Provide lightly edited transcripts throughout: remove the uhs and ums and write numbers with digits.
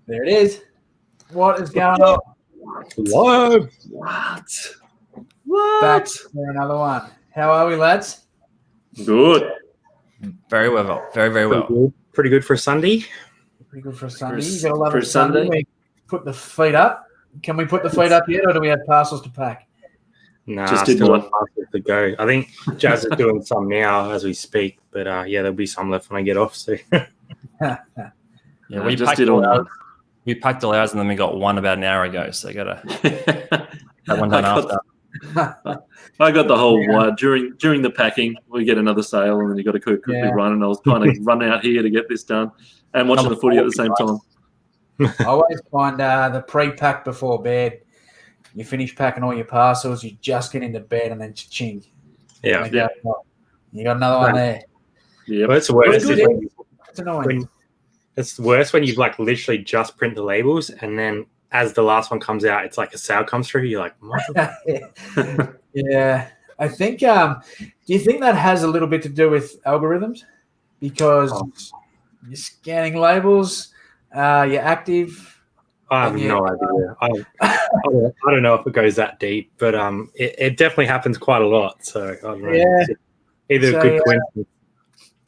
There it is. What is going on? What? Back for another one. How are we, lads? Good. Very well. Very well. Pretty good for a Sunday. Pretty good for a Sunday. You gotta love for a Sunday. Sunday. We put the feet up. Can we put the feet up yet, or do we have parcels to pack? Nah, Just did still one. have parcels to go. I think Jazz is doing some now as we speak, but yeah, there'll be some left when I get off. So Yeah, we just did all one. We packed all ours and then we got one about an hour ago. So I got that one done after. I got the whole wide during the packing. We get another sale, and then you got to quickly run. And I was trying to run out here to get this done, and watching the footy at the same time. I always find the pre-pack before bed. You finish packing all your parcels, you just get into bed, and then ching. yeah, You got another one there. Yeah, well, it's worse. It's annoying. It's worse when you've like literally just print the labels, and then as the last one comes out, it's like a sale comes through. You're like, yeah. I think. Do you think that has a little bit to do with algorithms? Because you're scanning labels, you're active. I have no idea. I don't know if it goes that deep, but it definitely happens quite a lot. So I don't know. Yeah. Either a good coincidence.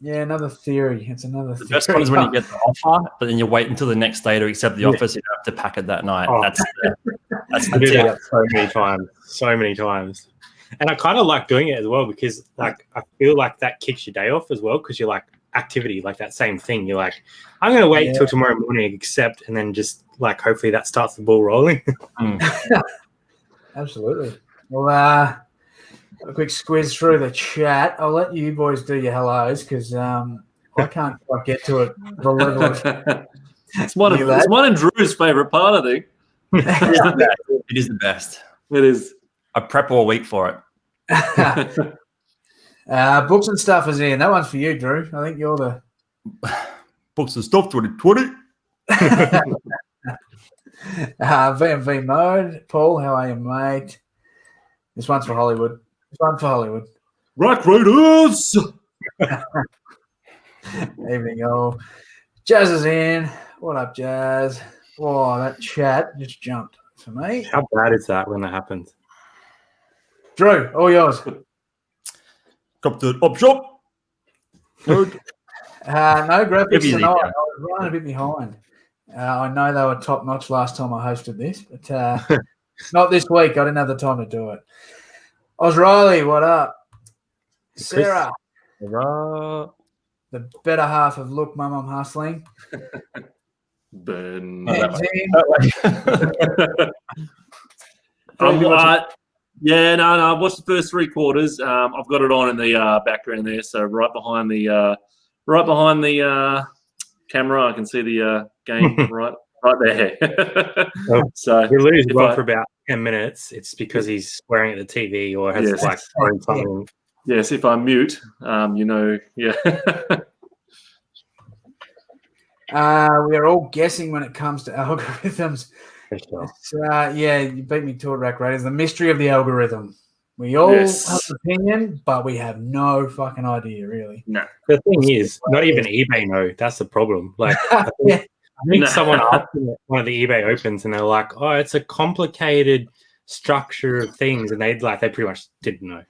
Yeah, another theory. It's another theory. The best one is when you get the offer, but then you wait until the next day to accept the offer, so you don't have to pack it that night. Oh. That's I do that so many times. And I kind of like doing it as well because like I feel like that kicks your day off as well because you're like activity, like that same thing. You're like, I'm going to wait till tomorrow morning, accept, and then just like hopefully that starts the ball rolling. Absolutely. Well, a quick squeeze through the chat. I'll let you boys do your hellos because I can't quite get to it. The level of it's mine and Drew's favourite part, I think. It is the best. It is. I prep all week for it. Books and stuff is in. That one's for you, Drew. I think you're the Books and stuff 2020. VMV mode. Paul, how are you, mate? This one's for Hollywood. Rock Raiders! Evening, all. Jazz is in. What up, Jazz? Oh, that chat just jumped for me. How bad is that when that happens? Drew, all yours. Come to the up shop. No graphics tonight. I was running a bit behind. I know they were top notch last time I hosted this, but not this week. I didn't have the time to do it. Oz Riley, what up? Sarah, Hurrah. the better half of Look Mum, I'm Hustling. Ben. I watched the first 3 quarters. I've got it on in the background there, so right behind the camera, I can see the game right there. So you lose one for about 10 minutes. It's because he's swearing at the TV or has something. Yes, if I mute, yeah. We are all guessing when it comes to algorithms. Sure. You beat me to it, Rack Raiders. The mystery of the algorithm. We all have an opinion, but we have no fucking idea, really. No. The thing is, not even eBay know. That's the problem. Like, I think someone asked me at one of the eBay opens, and they're like, "Oh, it's a complicated structure of things," and they pretty much didn't know.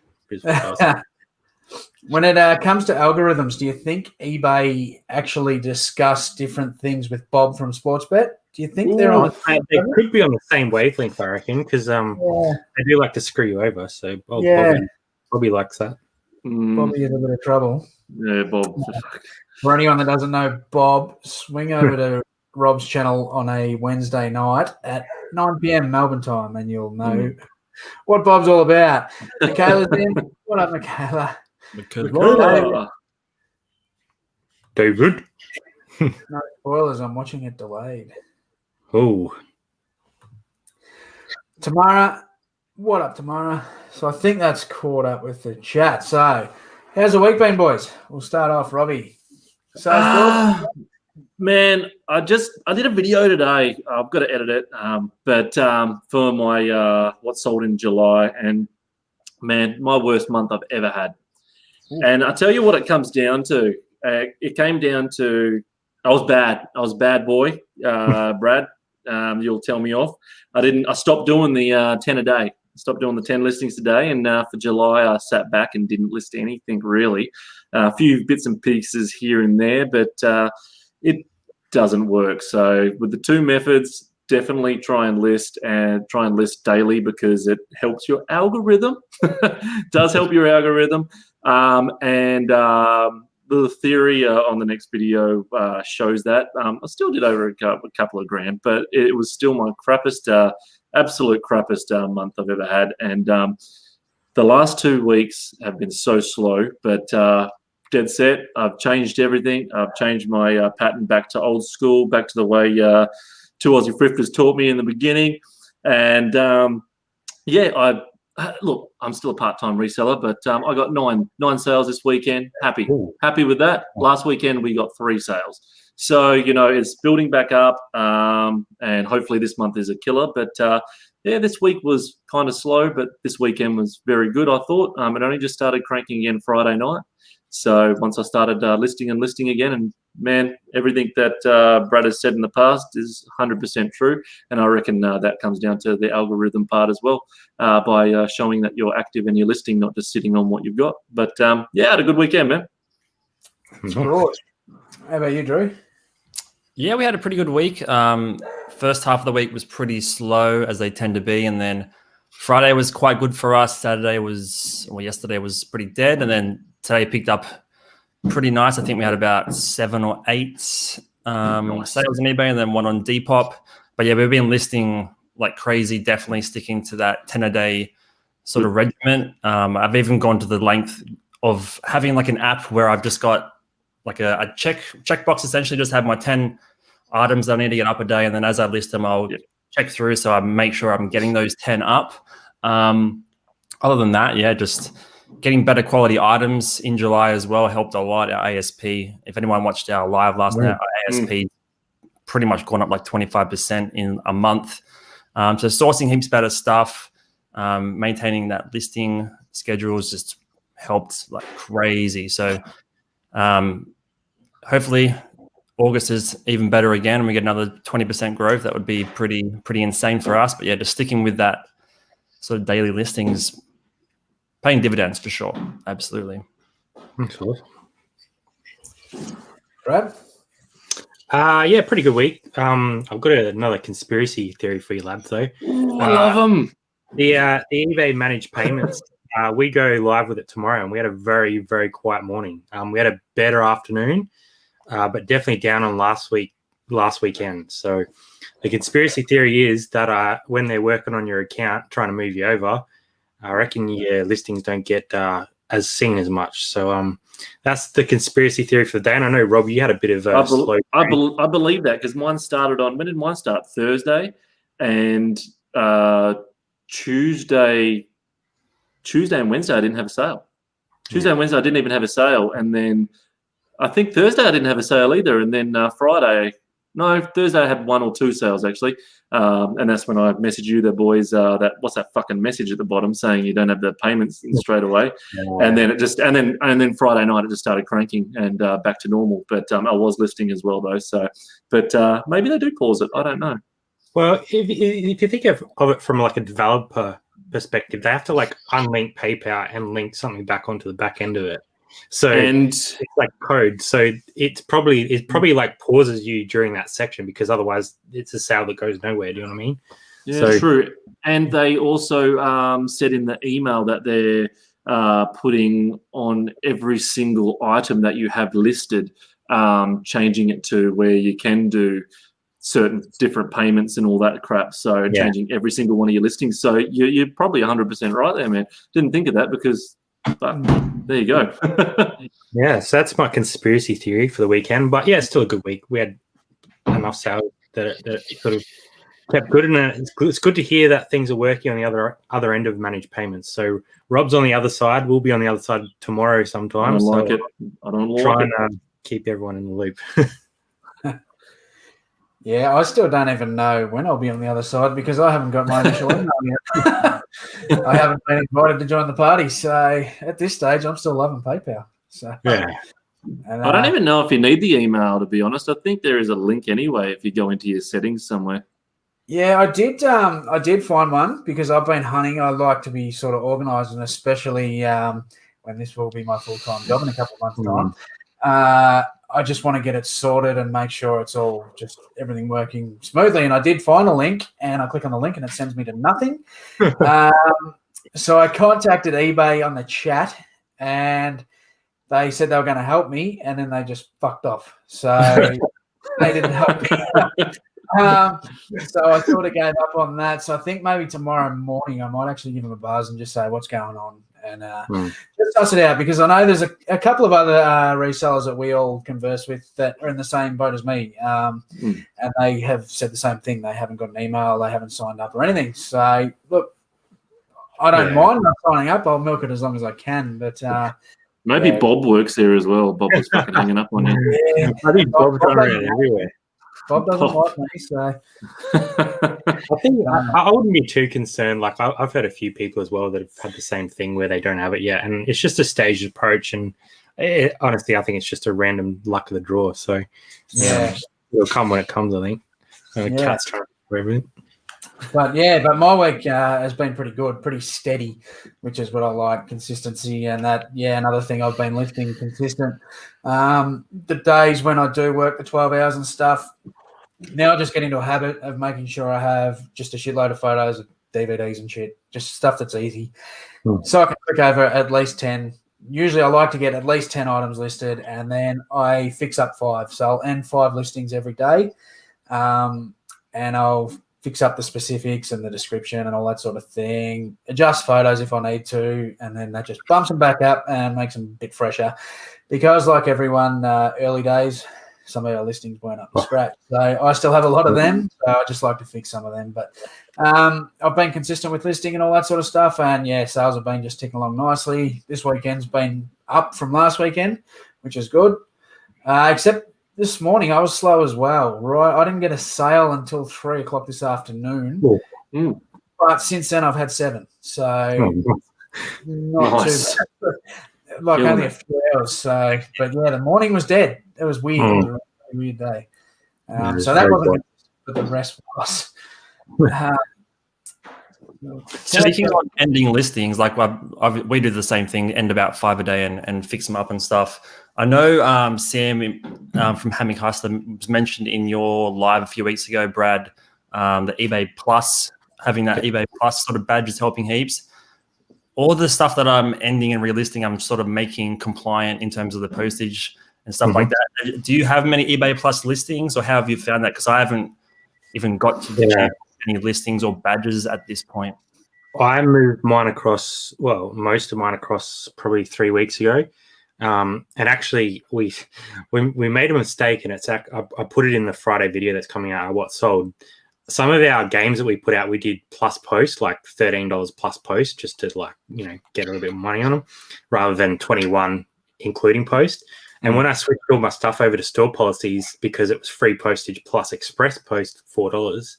When it comes to algorithms, do you think eBay actually discuss different things with Bob from Sportsbet? Do you think they're on? They could be on the same wavelength, I reckon, because they do like to screw you over. So Bobby likes that. Bobby is a bit of trouble. Yeah, Bob. For anyone that doesn't know Bob, swing over to Rob's channel on a Wednesday night at 9 p.m. Melbourne time, and you'll know what Bob's all about. Michaela's in. What up, Michaela? David. No spoilers. I'm watching it delayed. Oh. Tamara, what up, Tamara? So I think that's caught up with the chat. So how's the week been, boys? We'll start off, Robbie. Man, I did a video today. I've got to edit it, but for my what sold in July, and man, my worst month I've ever had. Ooh. And I tell you what, it comes down to. It came down to I was bad. I was a bad boy, Brad. You'll tell me off. I stopped doing the 10 a day. Stopped doing the 10 listings a day, and for July I sat back and didn't list anything really. A few bits and pieces here and there, but it doesn't work. So with the two methods, definitely try and list daily, because it helps your algorithm. Does help your algorithm. The theory on the next video shows that. I still did over a couple of grand, but it was still my crappiest, absolute crappiest month I've ever had. And the last 2 weeks have been so slow, but dead set. I've changed everything. I've changed my pattern back to old school, back to the way two Aussie Thrifters taught me in the beginning. And look, I'm still a part-time reseller, but I got nine sales this weekend. Happy with that. Last weekend we got 3 sales. So, it's building back up, and hopefully this month is a killer. But this week was kind of slow, but this weekend was very good, I thought. It only just started cranking again Friday night. So once I started listing again, and man, everything that Brad has said in the past is 100% true. And I reckon that comes down to the algorithm part as well, by showing that you're active and you're listing, not just sitting on what you've got. But I had a good weekend, man. How about you, Drew? Yeah, we had a pretty good week. First half of the week was pretty slow, as they tend to be, and then Friday was quite good for us. Yesterday was pretty dead, and then today picked up pretty nice. I think we had about 7 or 8 sales on eBay, and then 1 on Depop. But yeah, we've been listing like crazy, definitely sticking to that 10 a day sort of regimen. I've even gone to the length of having like an app where I've just got like a checkbox, essentially just have my 10 items that I need to get up a day, and then as I list them, I'll check through, so I make sure I'm getting those 10 up. Other than that, just getting better quality items in July as well helped a lot. Our ASP, if anyone watched our live last night, our ASP pretty much gone up like 25% in a month. So sourcing heaps better stuff, maintaining that listing schedule has just helped like crazy. So hopefully August is even better again and we get another 20% growth. That would be pretty insane for us. But yeah, just sticking with that sort of daily listings, paying dividends for sure. Absolutely. Brad? Pretty good week. I've got another conspiracy theory for you, lads, though. Ooh, I love them. The eBay managed payments, we go live with it tomorrow, and we had a very, very quiet morning. We had a better afternoon, but definitely down on last weekend. So the conspiracy theory is that when they're working on your account, trying to move you over, I reckon your listings don't get as seen as much. So that's the conspiracy theory for the day. And I know, Rob, you had a bit of a slow. I believe that, because mine started on, when did mine start? Thursday, and Tuesday and Wednesday I didn't have a sale. Tuesday and Wednesday I didn't even have a sale, and then I think Thursday I didn't have a sale either, and then Thursday I had 1 or 2 sales actually, and that's when I messaged you, the boys. What's that fucking message at the bottom saying you don't have the payments straight away, and then and then Friday night it just started cranking and back to normal. But I was listing as well though, so maybe they do pause it. I don't know. Well, if you think of it from like a developer perspective, they have to like unlink PayPal and link something back onto the back end of it. So it's like code. So it probably like pauses you during that section, because otherwise it's a sale that goes nowhere. Do you know what I mean? Yeah, true. And they also said in the email that they're putting on every single item that you have listed, changing it to where you can do certain different payments and all that crap. So changing every single one of your listings. So you're probably 100% right there, man. Didn't think of that, but there you go. So that's my conspiracy theory for the weekend. But yeah, it's still a good week. We had enough sales that sort of kept good, and it's good to hear that things are working on the other end of managed payments. So Rob's on the other side. We'll be on the other side tomorrow sometime. I don't like it. I don't like it. And keep everyone in the loop. Yeah, I still don't even know when I'll be on the other side, because I haven't got my initial email yet. I haven't been invited to join the party. So at this stage, I'm still loving PayPal. So And, I don't even know if you need the email, to be honest. I think there is a link anyway if you go into your settings somewhere. Yeah, I did find one because I've been hunting. I like to be sort of organised, and especially when this will be my full-time job in a couple of months' time. I just want to get it sorted and make sure it's all just everything working smoothly. And I did find a link, and I click on the link, and it sends me to nothing. So I contacted eBay on the chat, and they said they were going to help me, and then they just fucked off. So they didn't help me. So I sort of gave up on that. So I think maybe tomorrow morning I might actually give them a buzz and just say what's going on and just suss it out, because I know there's a couple of other resellers that we all converse with that are in the same boat as me, and they have said the same thing. They haven't got an email, they haven't signed up or anything. So look, I don't mind not signing up. I'll milk it as long as I can, but maybe Bob works there as well. Bob was fucking hanging up on you. Yeah, I think Bob's running everywhere. Bob doesn't like me, so I think I wouldn't be too concerned. Like I've heard a few people as well that have had the same thing where they don't have it yet, and it's just a staged approach. And honestly, I think it's just a random luck of the draw. So it'll come when it comes. I think. Cat's trying to do everything. But my week has been pretty good, pretty steady, which is what I like, consistency. And that, another thing I've been lifting consistent. The days when I do work the 12 hours and stuff, now I just get into a habit of making sure I have just a shitload of photos of DVDs and shit, just stuff that's easy. So I can click over at least 10. Usually I like to get at least 10 items listed, and then I fix up 5. So I'll end 5 listings every day, and I'll fix up the specifics and the description and all that sort of thing, adjust photos if I need to, and then that just bumps them back up and makes them a bit fresher. Because like everyone, early days, some of our listings weren't up to scratch. So I still have a lot of them, so I just like to fix some of them. But I've been consistent with listing and all that sort of stuff, and sales have been just ticking along nicely. This weekend's been up from last weekend, which is good, except this morning I was slow as well, right? I didn't get a sale until 3 o'clock this afternoon. But since then I've had 7. So not too bad. Like only a few hours. So, but the morning was dead. It was weird. It was a really weird day. So that wasn't good, but the rest was. Speaking of ending listings, like we do the same thing, end about 5 a day and fix them up and stuff. I know Sam from Hammock Hustler was mentioned in your live a few weeks ago, Brad, the eBay Plus, having that eBay Plus sort of badge is helping heaps. All the stuff that I'm ending and relisting, I'm sort of making compliant in terms of the postage and stuff like that. Do you have many eBay Plus listings, or how have you found that? Because I haven't even got to any listings or badges at this point. I moved mine across, most of mine across probably 3 weeks ago. And actually, we made a mistake, and I put it in the Friday video that's coming out. What sold? Some of our games that we put out, we did plus post, like $13 plus post, just to get a little bit of money on them, rather than 21 including post. And when I switched all my stuff over to store policies, because it was free postage plus express post $4,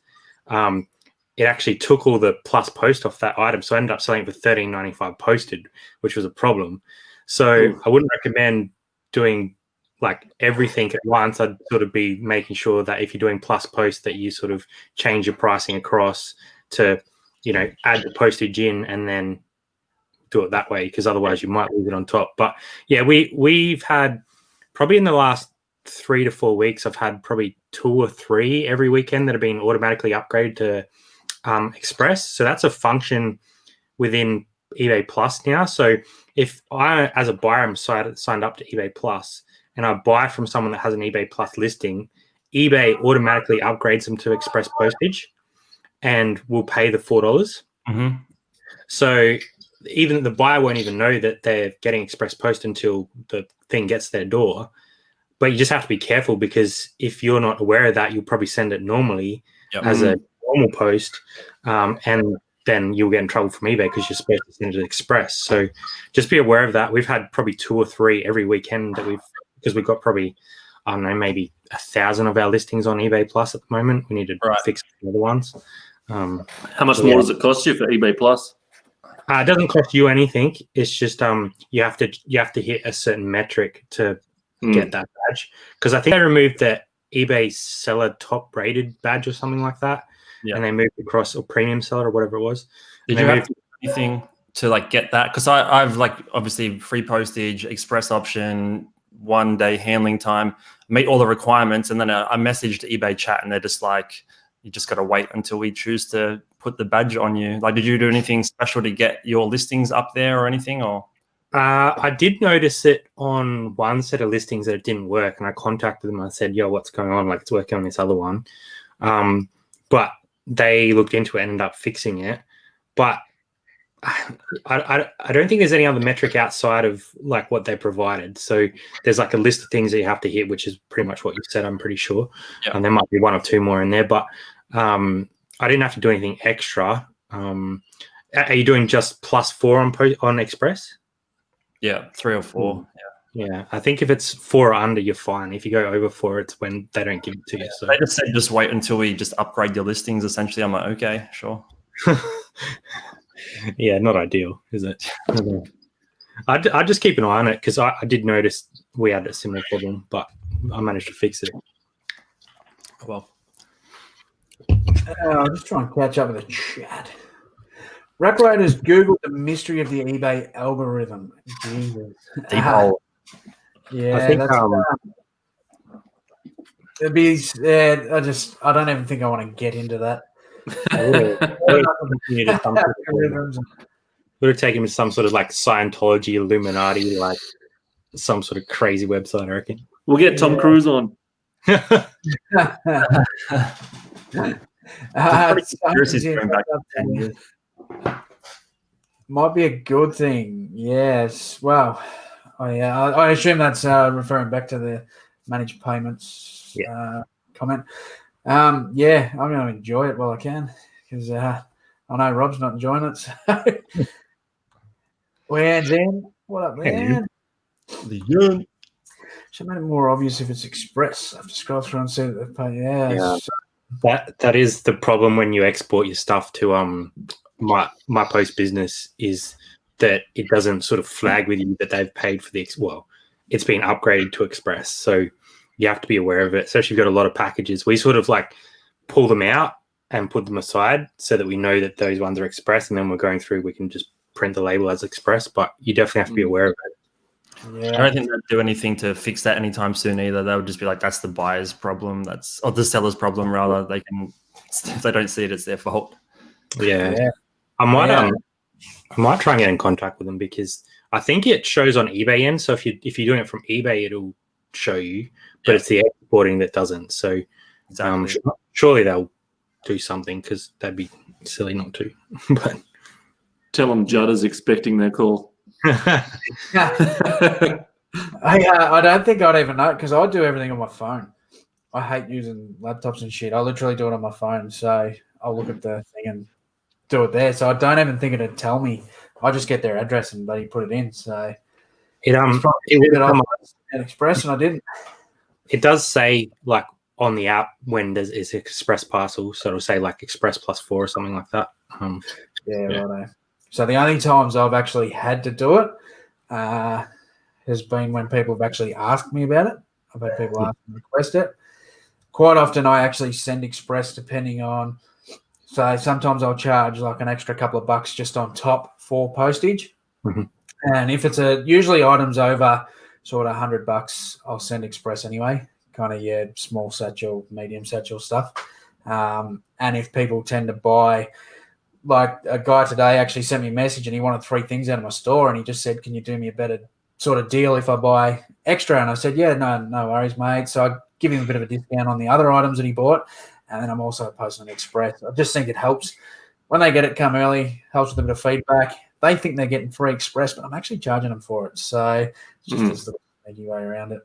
it actually took all the plus post off that item. So I ended up selling it for $13.95 posted, which was a problem. So I wouldn't recommend doing like everything at once. I'd sort of be making sure that if you're doing plus post, that you sort of change your pricing across to, add the postage in and then do it that way, because otherwise you might leave it on top. But we've had probably in the last 3 to 4 weeks, I've had probably 2 or 3 every weekend that have been automatically upgraded to Express. So that's a function within eBay Plus now. So if I, as a buyer, am signed up to eBay Plus and I buy from someone that has an eBay Plus listing, eBay automatically upgrades them to express postage and will pay the $4. So even the buyer won't even know that they're getting express post until the thing gets their door. But you just have to be careful, because if you're not aware of that, you'll probably send it normally as a normal post, and then you'll get in trouble from eBay because you're supposed to send it express. So just be aware of that. We've had probably 2 or 3 every weekend because we've got probably, I don't know, maybe 1,000 of our listings on eBay Plus at the moment. We need to fix the other ones. How much more does it cost you for eBay Plus? It doesn't cost you anything. It's just you have to hit a certain metric to get that badge, because I think they removed the eBay seller top rated badge or something like that, and they moved across, or premium seller or whatever it was. Did you have to do anything to like get that? Because I've like obviously free postage, express option, 1 day handling time, meet all the requirements, and then I messaged eBay chat and they're just like, you just got to wait until we choose to put the badge on you. Like, did you do anything special to get your listings up there or anything? Or I did notice it on one set of listings that it didn't work, and I contacted them and I said, yo, what's going on? Like, it's working on this other one. But they looked into it and ended up fixing it. But I don't think there's any other metric outside of like what they provided. So there's like a list of things that you have to hit, which is pretty much what you said, I'm pretty sure. Yeah. And there might be one or two more in there, but I didn't have to do anything extra. Are you doing just +4 on Express? Yeah, 3 or 4. Yeah, I think if it's 4 or under, you're fine. If you go over 4, it's when they don't give it to you. So they just said just wait until we just upgrade your listings. Essentially, I'm like, okay, sure. Yeah, not ideal, is it? I just keep an eye on it because I did notice we had a similar problem, but I managed to fix it. Well, I'm just trying to catch up with the chat. Rackraders Googled the mystery of the eBay algorithm. Jesus. Deep hole. Yeah, I think it'd be. I don't even think I want to get into that. Would have taken me to some sort of like Scientology, Illuminati, like some sort of crazy website, I reckon. We'll get Tom Cruise on. Might be a good thing. Yes. Well, I assume that's referring back to the managed payments comment. Yeah, I'm going to enjoy it while I can because I know Rob's not enjoying it. So. Well, then, what up, man? Should make it more obvious if it's Express. I have to scroll through and see that they pay. Yeah. That is the problem when you export your stuff to my post business, is that it doesn't sort of flag with you that they've paid for it's been upgraded to Express. So you have to be aware of it, especially if you've got a lot of packages. We sort of like pull them out and put them aside so that we know that those ones are Express, and then we're going through, we can just print the label as Express, but you definitely have to be aware of it. Yeah. I don't think they'll do anything to fix that anytime soon either. They'll just be like, that's the buyer's problem, or the seller's problem rather. They can, if they don't see it, it's their fault. Yeah. I might try and get in contact with them because I think it shows on eBay end. So if you're doing it from eBay, it'll show you, but it's the exporting that doesn't. So surely they'll do something because that'd be silly not to. But tell them Judd is expecting their call. I don't think I'd even know because I do everything on my phone. I hate using laptops and shit. I literally do it on my phone. So I'll look at the thing and do it there. So I don't even think it'd tell me. I just get their address and they put it in. So it would come at Express and I didn't. It does say like on the app when it's Express parcel, so it'll say like Express +4 or something like that. Right. So the only times I've actually had to do it has been when people have actually asked me about it. I've had people ask and request it. Quite often I actually send Express depending on, so sometimes I'll charge like an extra couple of bucks just on top for postage. Mm-hmm. And if it's usually items over sort of $100, I'll send Express anyway. Kind of, small satchel, medium satchel stuff. And if people tend to buy, like a guy today actually sent me a message and he wanted 3 things out of my store and he just said, can you do me a better sort of deal if I buy extra? And I said, yeah, no worries, mate. So I give him a bit of a discount on the other items that he bought. And then I'm also posting on Express. I just think it helps. When they get it come early, helps with a bit of feedback. They think they're getting free Express, but I'm actually charging them for it. So it's just this little sneaky way around it.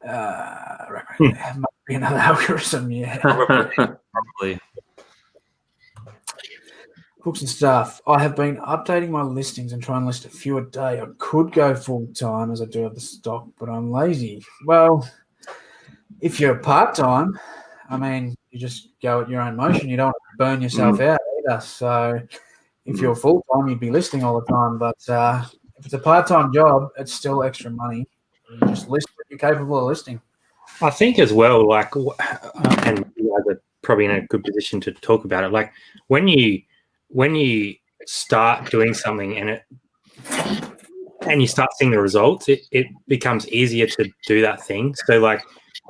Might be another algorithm, Probably. Hooks and stuff. I have been updating my listings and trying to list a few a day. I could go full time as I do have the stock, but I'm lazy. Well, if you're part-time, I mean, you just go at your own motion. You don't want to burn yourself out either. So if you're full-time, you'd be listing all the time. But if it's a part-time job, it's still extra money. You just list what you're capable of listing. I think as well, like, and you guys are probably in a good position to talk about it. Like when you start doing something and you start seeing the results, it becomes easier to do that thing. So like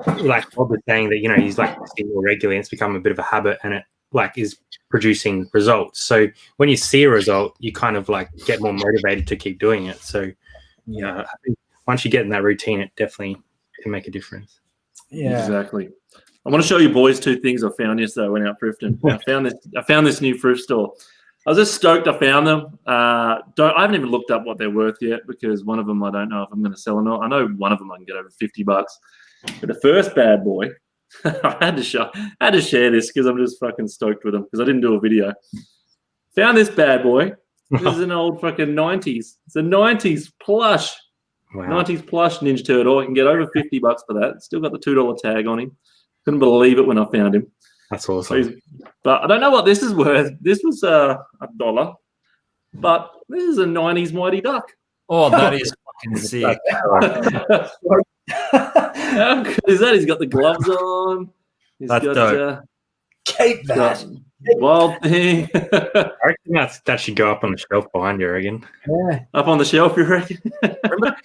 Bob was saying that, he's like seeing more regularly and it's become a bit of a habit and it like is producing results. So when you see a result, you kind of like get more motivated to keep doing it. So I think once you get in that routine, it definitely can make a difference. Yeah, exactly. I want to show you boys 2 things I found yesterday. I went out thrifting. I found this new thrift store. I was just stoked I found them. I haven't even looked up what they're worth yet because one of them I don't know if I'm going to sell or not. I know one of them I can get over $50. But the first bad boy, I had to share this because I'm just fucking stoked with them because I didn't do a video. Found this bad boy. This is an old fucking 90s. It's a 90s plush. Wow. 90s plush Ninja Turtle. I can get over $50 for that. Still got the $2 tag on him. Couldn't believe it when I found him. That's awesome. But I don't know what this is worth. This was $1, but this is a 90s Mighty Duck. Oh, that is fucking sick. How good is that? He's got the gloves on. That's dope. Keep that. Wild thing. I reckon that should go up on the shelf behind you, Regan. Yeah. Up on the shelf, you reckon? Remember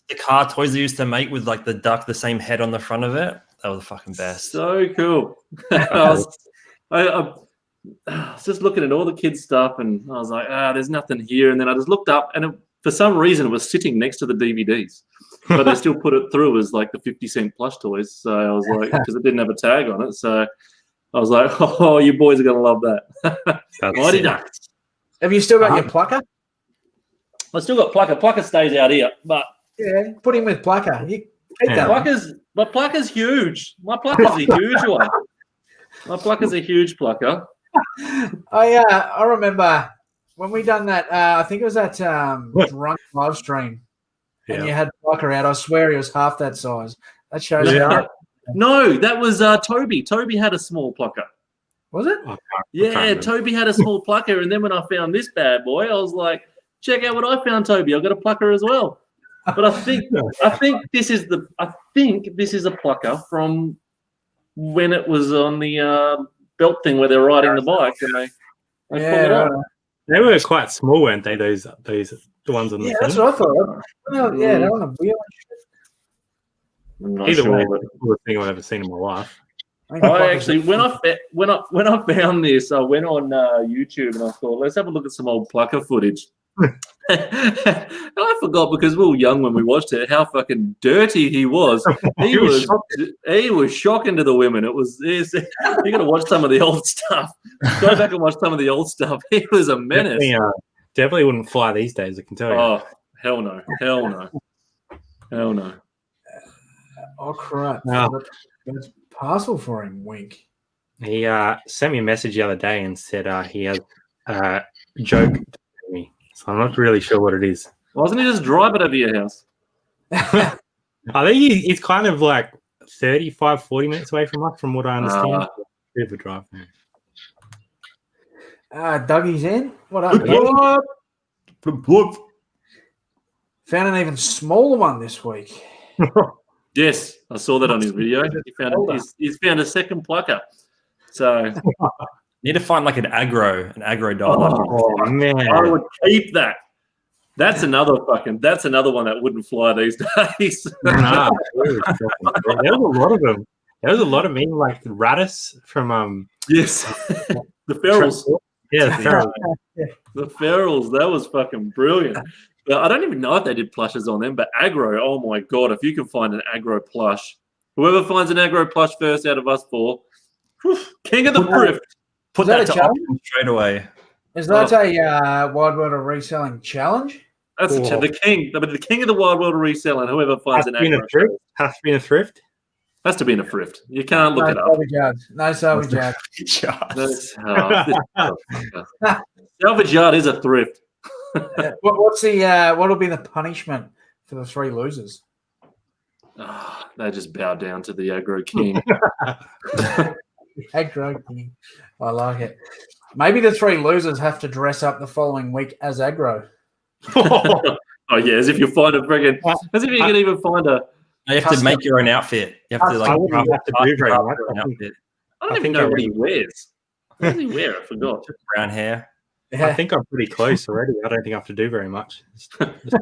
the car toys they used to make with like the duck, the same head on the front of it? That was the fucking best. So cool. I was just looking at all the kids' stuff and I was like, there's nothing here. And then I just looked up and for some reason it was sitting next to the DVDs. But they still put it through as like the 50-cent plush toys. So I was like, because it didn't have a tag on it. So I was like, oh, you boys are going to love that. Mighty Ducks. Have you still got your plucker? I still got plucker. Plucker stays out here, but yeah, put him with plucker. You keep that. My plucker's huge. My plucker's a huge one. My plucker's a huge plucker. I remember when we done that. I think it was that drunk live stream, and you had plucker out. I swear he was half that size. That shows how. No, that was Toby. Toby had a small plucker. Was it? Yeah, Toby had a small plucker, and then when I found this bad boy, I was like, "Check out what I found, Toby. I've got a plucker as well." But I think this is a plucker from when it was on the belt thing where they're riding the bike and they pull it up. They were quite small, weren't they? Those the ones on the that's what I thought. Oh, yeah, they're on a wheel. Either way, the coolest thing I've ever seen in my life. I actually, when I found this, I went on YouTube and I thought, let's have a look at some old plucker footage. And I forgot because we were young when we watched it how fucking dirty he was. He was shocking to the women. You got to watch some of the old stuff. Go back and watch some of the old stuff. He was a menace. Definitely wouldn't fly these days. I can tell you. Oh hell no. Oh crap! That's parcel for him. Wink. He sent me a message the other day and said he has a joke to me. So I'm not really sure what it is. Wasn't he just drive it over your house? I think he's kind of like 35, 40 minutes away from us, from what I understand. Bit of a drive. Dougie's in. What up? Found an even smaller one this week. Yes, I saw that on his video. He's found a second plucker. So need to find like an aggro dog. Oh man, I would keep that. That's another one that wouldn't fly these days. Nah, there was a lot of them. There was a lot of mean like Radis from yes, the ferals. Yeah, the ferals. The ferals. That was fucking brilliant. But I don't even know if they did plushes on them. But aggro, oh my god! If you can find an aggro plush, whoever finds an aggro plush first out of us four, king of the thrift. Put that to auction straight away. Is that a Wild World of Reselling challenge? That's the king of the Wild World of Reselling. Whoever finds an aggro thrift has to be in a thrift. Has to be in a thrift. You can't look it up. No salvage yard. Salvage yard is a thrift. What'll be the punishment for the three losers? They just bow down to the aggro king. Aggro king. I like it. Maybe the three losers have to dress up the following week as aggro. Oh yeah, as if you can even find You have to make your own outfit. You have to I wouldn't have to do very much. I don't even know what he wears. What does he wear? I forgot. Brown hair. Yeah. I think I'm pretty close already. I don't think I have to do very much. Let's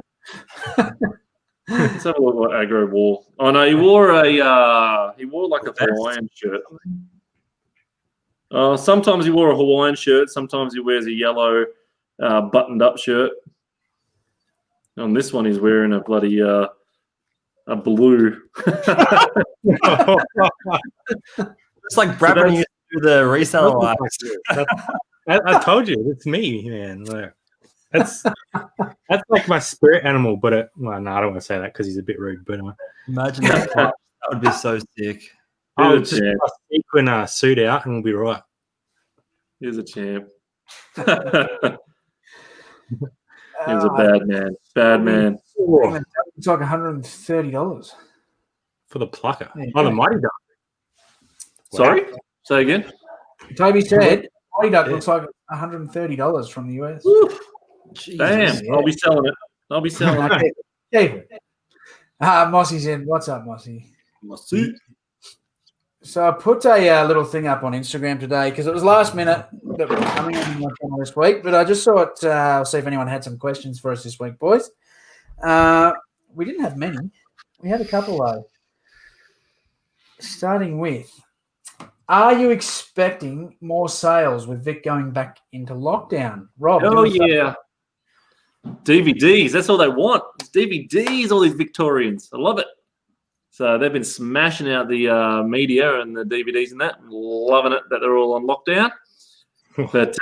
have a look what Agro wore. Oh no, he wore like a Hawaiian shirt. Sometimes he wore a Hawaiian shirt. Sometimes he wears a yellow buttoned-up shirt. On this one, he's wearing a bloody a blue. It's like Brad when you do the reseller lives. I told you, it's me, man. Look, that's like my spirit animal. But well, no, I don't want to say that because he's a bit rude. But Imagine that. That would be so sick. I'll just put a sequin suit out and we'll be right. He's a champ. He's a bad man. Bad man. It's like $130 for the plucker. Oh, the Mighty Duck. Sorry? Say again? Toby said Mighty Duck looks like $130 from the US. Damn. Yeah. I'll be selling it. Keep it. Mossy's in. What's up, Mossy? Mossy. So I put a little thing up on Instagram today because it was last minute that we're coming on this week, but I just thought I'll see if anyone had some questions for us this week, boys. We didn't have many. We had a couple, though. Starting with, are you expecting more sales with Vic going back into lockdown? Rob? Oh, yeah. DVDs. That's all they want. It's DVDs, all these Victorians. I love it. So they've been smashing out the media and the DVDs and that, loving it that they're all on lockdown. But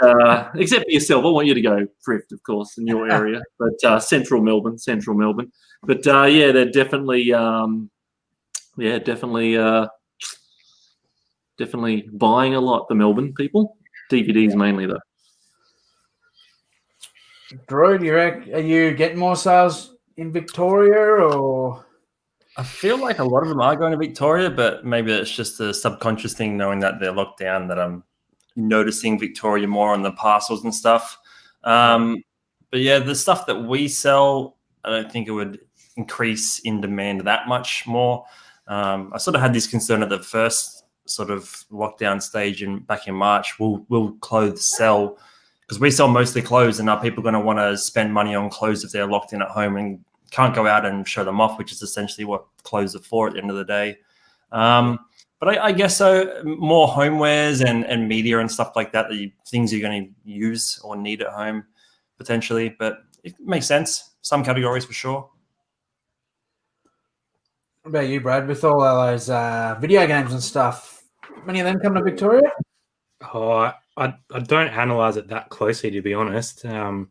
except for yourself, I want you to go thrift, of course, in your area. But central Melbourne. But yeah, they're definitely, definitely buying a lot. The Melbourne people, DVDs mainly though. Drew, are you getting more sales in Victoria or? I feel like a lot of them are going to Victoria, but maybe it's just a subconscious thing knowing that they're locked down that I'm noticing Victoria more on the parcels and stuff. But yeah, the stuff that we sell, I don't think it would increase in demand that much more. I sort of had this concern at the first sort of lockdown stage back in March. Will clothes sell? Because we sell mostly clothes, and are people going to want to spend money on clothes if they're locked in at home and can't go out and show them off, which is essentially what clothes are for at the end of the day. But I guess so. More homewares and media and stuff like that, things you're going to use or need at home potentially. But it makes sense. Some categories for sure. What about you, Brad? With all those video games and stuff, many of them come to Victoria? Oh, I don't analyse it that closely, to be honest. I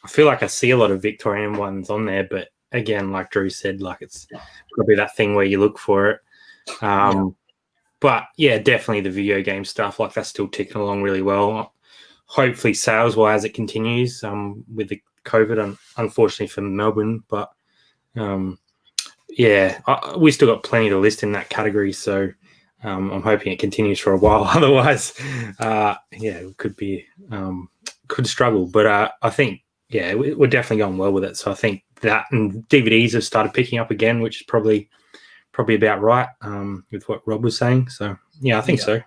feel like I see a lot of Victorian ones on there, but again, like Drew said, like it's probably that thing where you look for it. But yeah, definitely the video game stuff, like that's still ticking along really well. Hopefully sales wise it continues with the COVID, unfortunately for Melbourne, but we still got plenty to list in that category, so I'm hoping it continues for a while. Otherwise, it could struggle, but I think we're definitely going well with it. So I think that, and DVDs have started picking up again, which is probably about right with what Rob was saying. So yeah, I think so.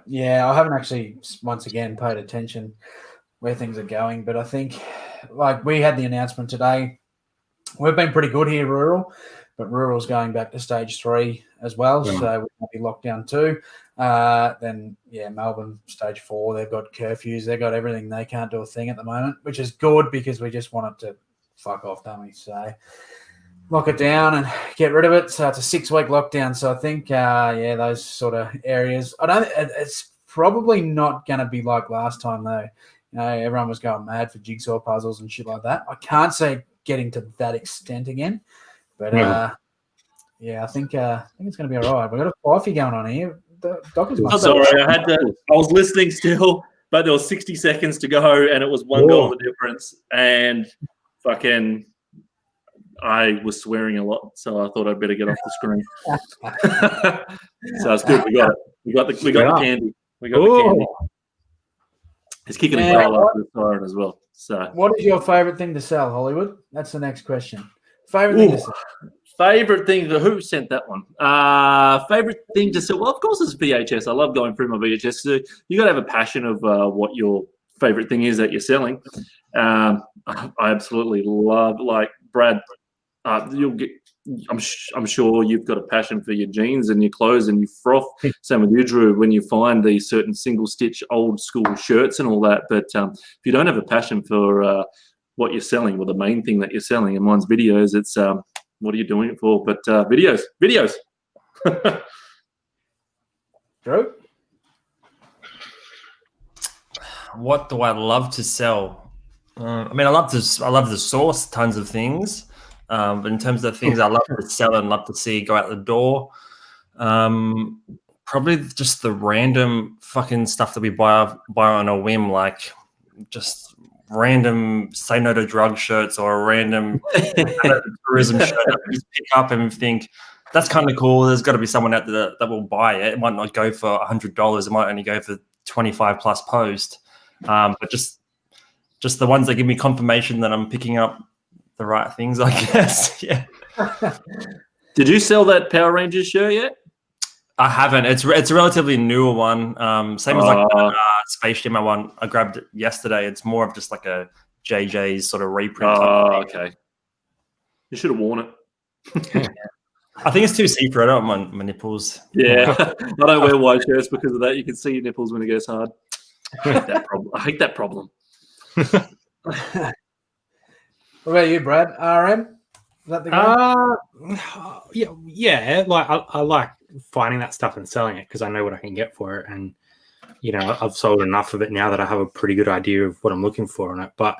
Yeah. I haven't actually once again paid attention where things are going, but I think like we had the announcement today. We've been pretty good here, rural, but rural's going back to stage 3 as well, so we might be locked down too. Then Melbourne stage 4. They've got curfews. They've got everything. They can't do a thing at the moment, which is good because we just want it to fuck off, don't we? So lock it down and get rid of it. So it's a 6-week lockdown. So I think those sort of areas. It's probably not going to be like last time though. You know, everyone was going mad for jigsaw puzzles and shit like that. I can't say getting to that extent again, but I think it's going to be all right. We've got a coffee going on here. Sorry, I was listening still, but there was 60 seconds to go, and it was one goal of the difference. And fucking, I was swearing a lot, so I thought I'd better get off the screen. So it's good. We got it. We got the candy. We got the candy. He's kicking a goal after the siren as well. So, what is your favourite thing to sell, Hollywood? That's the next question. Favorite thing to sell? Favorite thing, who sent that one? Favorite thing to sell? Well, of course, it's VHS. I love going through my VHS. So you got to have a passion of what your favorite thing is that you're selling. I absolutely love, like Brad. You'll get. I'm sure you've got a passion for your jeans and your clothes and your froth. Same with you, Drew, when you find these certain single stitch old school shirts and all that. But if you don't have a passion for what you're selling, well, the main thing that you're selling, and mine's videos, it's what are you doing it for? But videos. Drew? What do I love to sell? I mean, I love to source tons of things. But in terms of things I love to sell and love to see go out the door, probably just the random fucking stuff that we buy on a whim, like just random say no to drug shirts or a random tourism shirt that we just pick up and think that's kind of cool. There's got to be someone out there that will buy it. It might not go for $100. It might only go for 25 plus post. But just the ones that give me confirmation that I'm picking up the right things, I guess. Yeah. Did you sell that Power Rangers shirt yet? I haven't. It's a relatively newer one. Same as like Space Jam one I grabbed it yesterday. It's more of just like a JJ's sort of reprint. Okay. You should have worn it. I think it's too see-through. I don't want my nipples. Yeah. I don't wear white shirts because of that. You can see your nipples when it goes hard. I hate that problem. What about you, Brad? RM? Is that the guy? Yeah. Like I like finding that stuff and selling it because I know what I can get for it, and you know I've sold enough of it now that I have a pretty good idea of what I'm looking for on it. But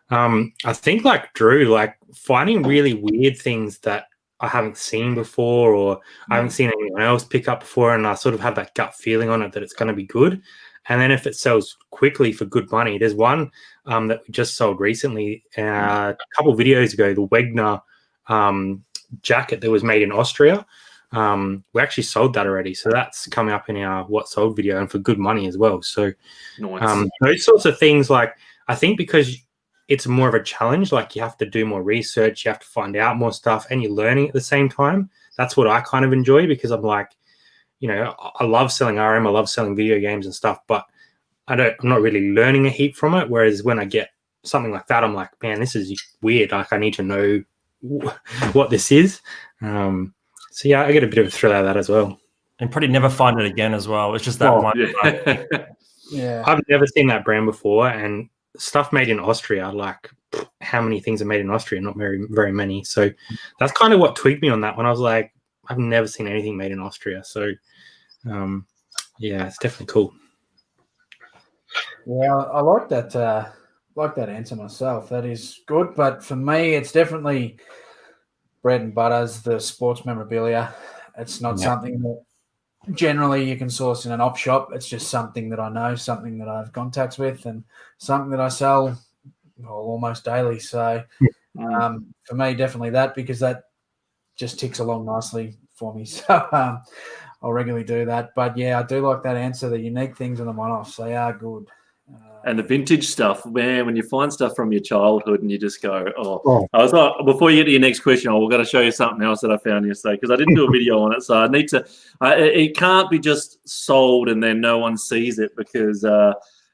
I think like Drew, like finding really weird things that I haven't seen before or I haven't seen anyone else pick up before, and I sort of have that gut feeling on it that it's going to be good. And then if it sells quickly for good money, there's one that we just sold recently, a couple of videos ago, the Wegner jacket that was made in Austria. We actually sold that already. So that's coming up in our What Sold video and for good money as well. So nice. Those sorts of things, like I think because it's more of a challenge, like you have to do more research, you have to find out more stuff and you're learning at the same time. That's what I kind of enjoy because I'm like, you know, I love selling RM, I love selling video games and stuff, but I'm not really learning a heap from it. Whereas when I get something like that, I'm like, man, this is weird. Like I need to know what this is. So yeah, I get a bit of a thrill out of that as well. And probably never find it again as well. It's just that one. Yeah. Yeah. I've never seen that brand before, and stuff made in Austria, like how many things are made in Austria? Not very, very many. So that's kind of what tweaked me on that one. I was like, I've never seen anything made in Austria. So yeah, it's definitely cool. Yeah, I like that answer myself. That is good. But for me, it's definitely bread and butter's the sports memorabilia. It's not something that generally you can source in an op shop. It's just something that I know, something that I have contacts with, and something that I sell almost daily. So for me, definitely that, because that just ticks along nicely for me. So I'll regularly do that. But yeah, I do like that answer. The unique things and the one-offs, they are good. And the vintage stuff, man, when you find stuff from your childhood and you just go, I was like, before you get to your next question, we've got to show you something else that I found yesterday because I didn't do a video on it. So I need to, it can't be just sold and then no one sees it because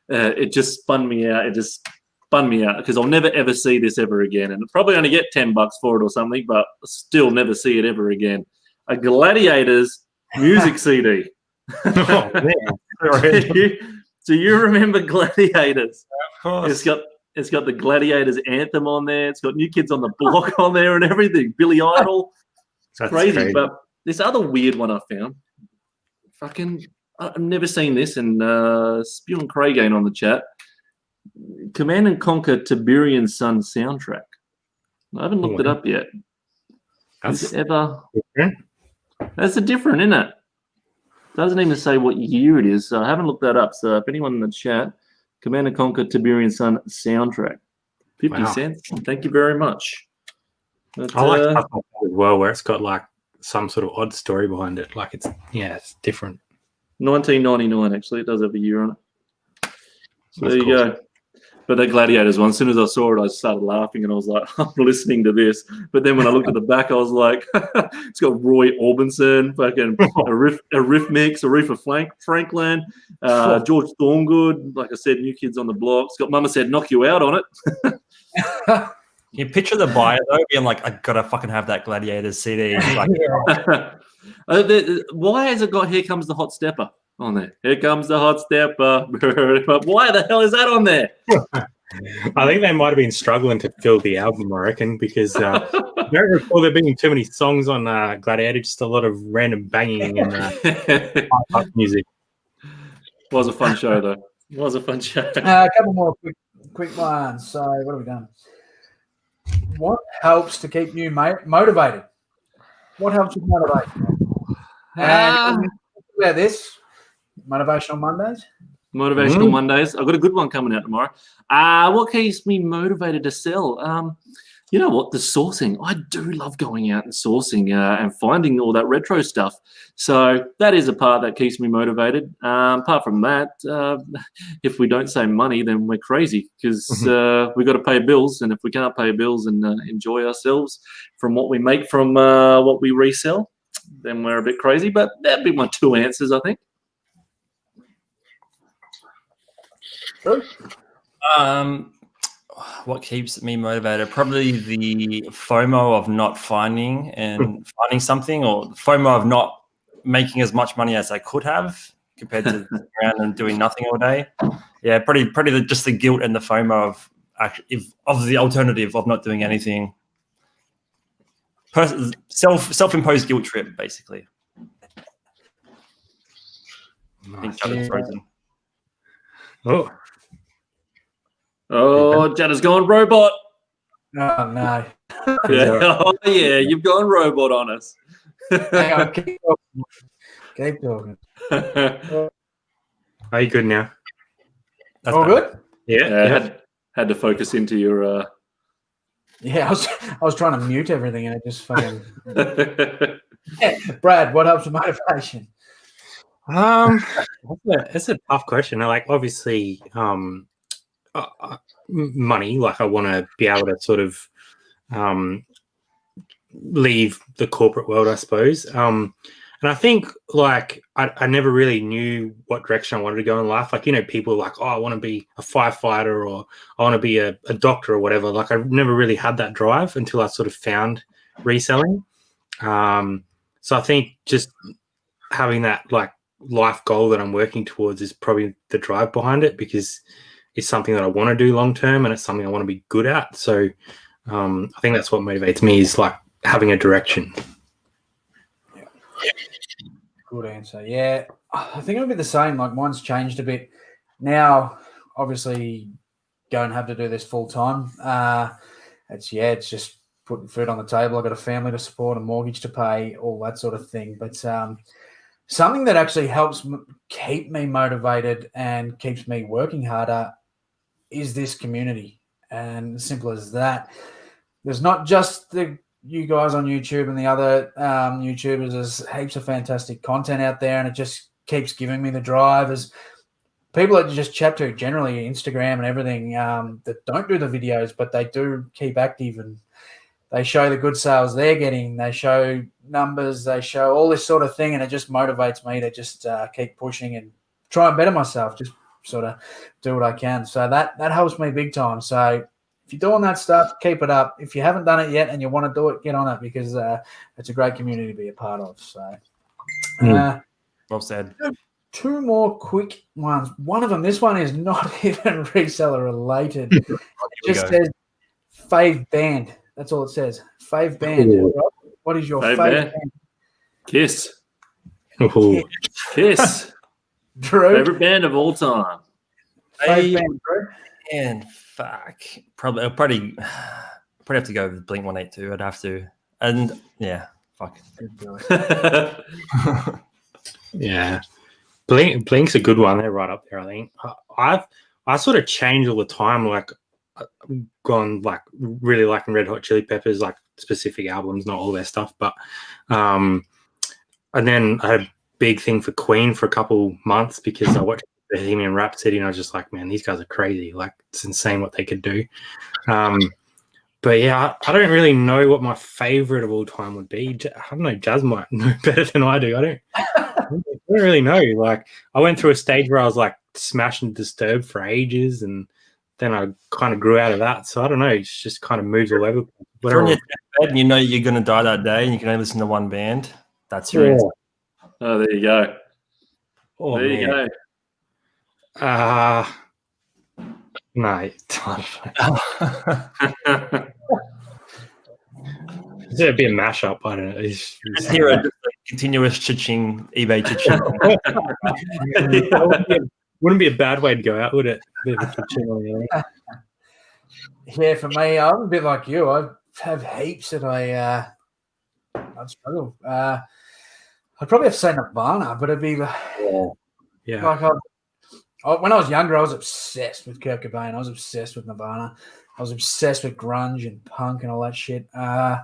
it just spun me out. It just spun me out because I'll never, ever see this ever again. And probably only get $10 for it or something, but still never see it ever again. A Gladiators music CD. Oh, man. Do you remember Gladiators? Of course. It's got the Gladiators anthem on there. It's got New Kids on the Block on there and everything. Billy Idol. It's crazy. But this other weird one I found, I've never seen this, and Spew and Craig ain't on the chat. Command and Conquer Tiberian Sun soundtrack. I haven't looked it up yet. That's different, isn't it? Doesn't even say what year it is, so I haven't looked that up. So if anyone in the chat, Command & Conquer Tiberian Sun soundtrack, 50 cents. Thank you very much. But, I like stuff like that as well, where it's got like some sort of odd story behind it. Like it's different. 1999, actually, it does have a year on it. So That's there you cool. go. But the Gladiators one, as soon as I saw it, I started laughing and I was like, I'm listening to this. But then when I looked at the back, I was like, it's got Roy Orbison, fucking a riff mix, Aretha Franklin, George Thorngood, like I said, New Kids on the Block. It's got Mama Said Knock You Out on it. You picture the buyer though being like, I gotta fucking have that Gladiators CD. Like, why has it got Here Comes the Hot Stepper on there? Here comes the hot stepper. Why the hell is that on there? I think they might have been struggling to fill the album, I reckon, because I don't recall there being too many songs on Gladiator, just a lot of random banging and music. It was a fun show, though. It was a fun show. A couple more quick ones. So what have we done? What helps to keep you motivated? What helps you motivate? And about this, Motivational Mondays. Motivational Mondays. I've got a good one coming out tomorrow. What keeps me motivated to sell? You know what? The sourcing. I do love going out and sourcing and finding all that retro stuff. So that is a part that keeps me motivated. Apart from that, if we don't save money, then we're crazy because we've got to pay bills. And if we can't pay bills and enjoy ourselves from what we make from what we resell, then we're a bit crazy. But that'd be my two answers, I think. What keeps me motivated? Probably the FOMO of not finding something, or FOMO of not making as much money as I could have compared to sitting around and doing nothing all day. Yeah, pretty just the guilt and the FOMO of the alternative of not doing anything. Self-imposed guilt trip, basically. I think Judda's frozen. Oh, Jada's gone robot. Oh, no. Yeah. Oh, yeah, you've gone robot on us. Hang on, keep talking. Are you good now? All good? Yeah. Had to focus into your... Yeah, I was trying to mute everything and it just fucking... Brad, what helps with motivation? It's a tough question. Obviously, money. Like, I want to be able to sort of leave the corporate world, I suppose. And I think, I never really knew what direction I wanted to go in life. People are like, oh, I want to be a firefighter or I want to be a doctor or whatever. I never really had that drive until I sort of found reselling. So I think just having that, life goal that I'm working towards is probably the drive behind it, because it's something that I want to do long term and it's something I want to be good at. So I think that's what motivates me, is having a direction. Yeah. Good answer. Yeah, I think it'll be the same. Mine's changed a bit now. Obviously, don't have to do this full time. It's just putting food on the table. I've got a family to support, a mortgage to pay, all that sort of thing. But something that actually helps keep me motivated and keeps me working harder is this community. And as simple as that. There's not just you guys on YouTube and the other YouTubers. There's heaps of fantastic content out there, and it just keeps giving me the drive. As people that you just chat to generally, Instagram and everything, that don't do the videos, but they do keep active and they show the good sales they're getting. They show numbers. They show all this sort of thing, and it just motivates me to just keep pushing and try and better myself, just sort of do what I can. So that helps me big time. So if you're doing that stuff, keep it up. If you haven't done it yet and you want to do it, get on it, because it's a great community to be a part of. So, well said. Two more quick ones. One of them, this one is not even reseller related. It just says fave band. That's all it says. Fave band. What is your fave band? Kiss. Ooh. Kiss. Drew. Favorite band of all time. Fave band, Drew. And fuck. Probably have to go with Blink-182. I'd have to. And yeah, fuck. Yeah. Blink's a good one. They're right up there, I think. I sort of change all the time. I've gone really liking Red Hot Chili Peppers, specific albums, not all their stuff. But and then I had a big thing for Queen for a couple months because I watched Bohemian Rhapsody, and I was just like, man, these guys are crazy. Like, it's insane what they could do. But yeah, I don't really know what my favorite of all time would be. I don't know. Jazz might know better than I do. I don't really know. Like, I went through a stage where I was like smashing Disturbed for ages, and then I kind of grew out of that. So I don't know. It just kind of moves all over. You're on your bed and you know you're going to die that day, and you can only listen to one band. That's your answer. Oh, there you go. Oh, there you man. go. No. It'd be a mashup. I don't know. Just hear a continuous chitching, eBay chitching. Wouldn't be a bad way to go out, would it? Yeah, for me, I'm a bit like you. I have heaps that I'd struggle. I'd probably have to say Nirvana, but it'd be like, like when I was younger, I was obsessed with Kurt Cobain. I was obsessed with Nirvana. I was obsessed with grunge and punk and all that shit. And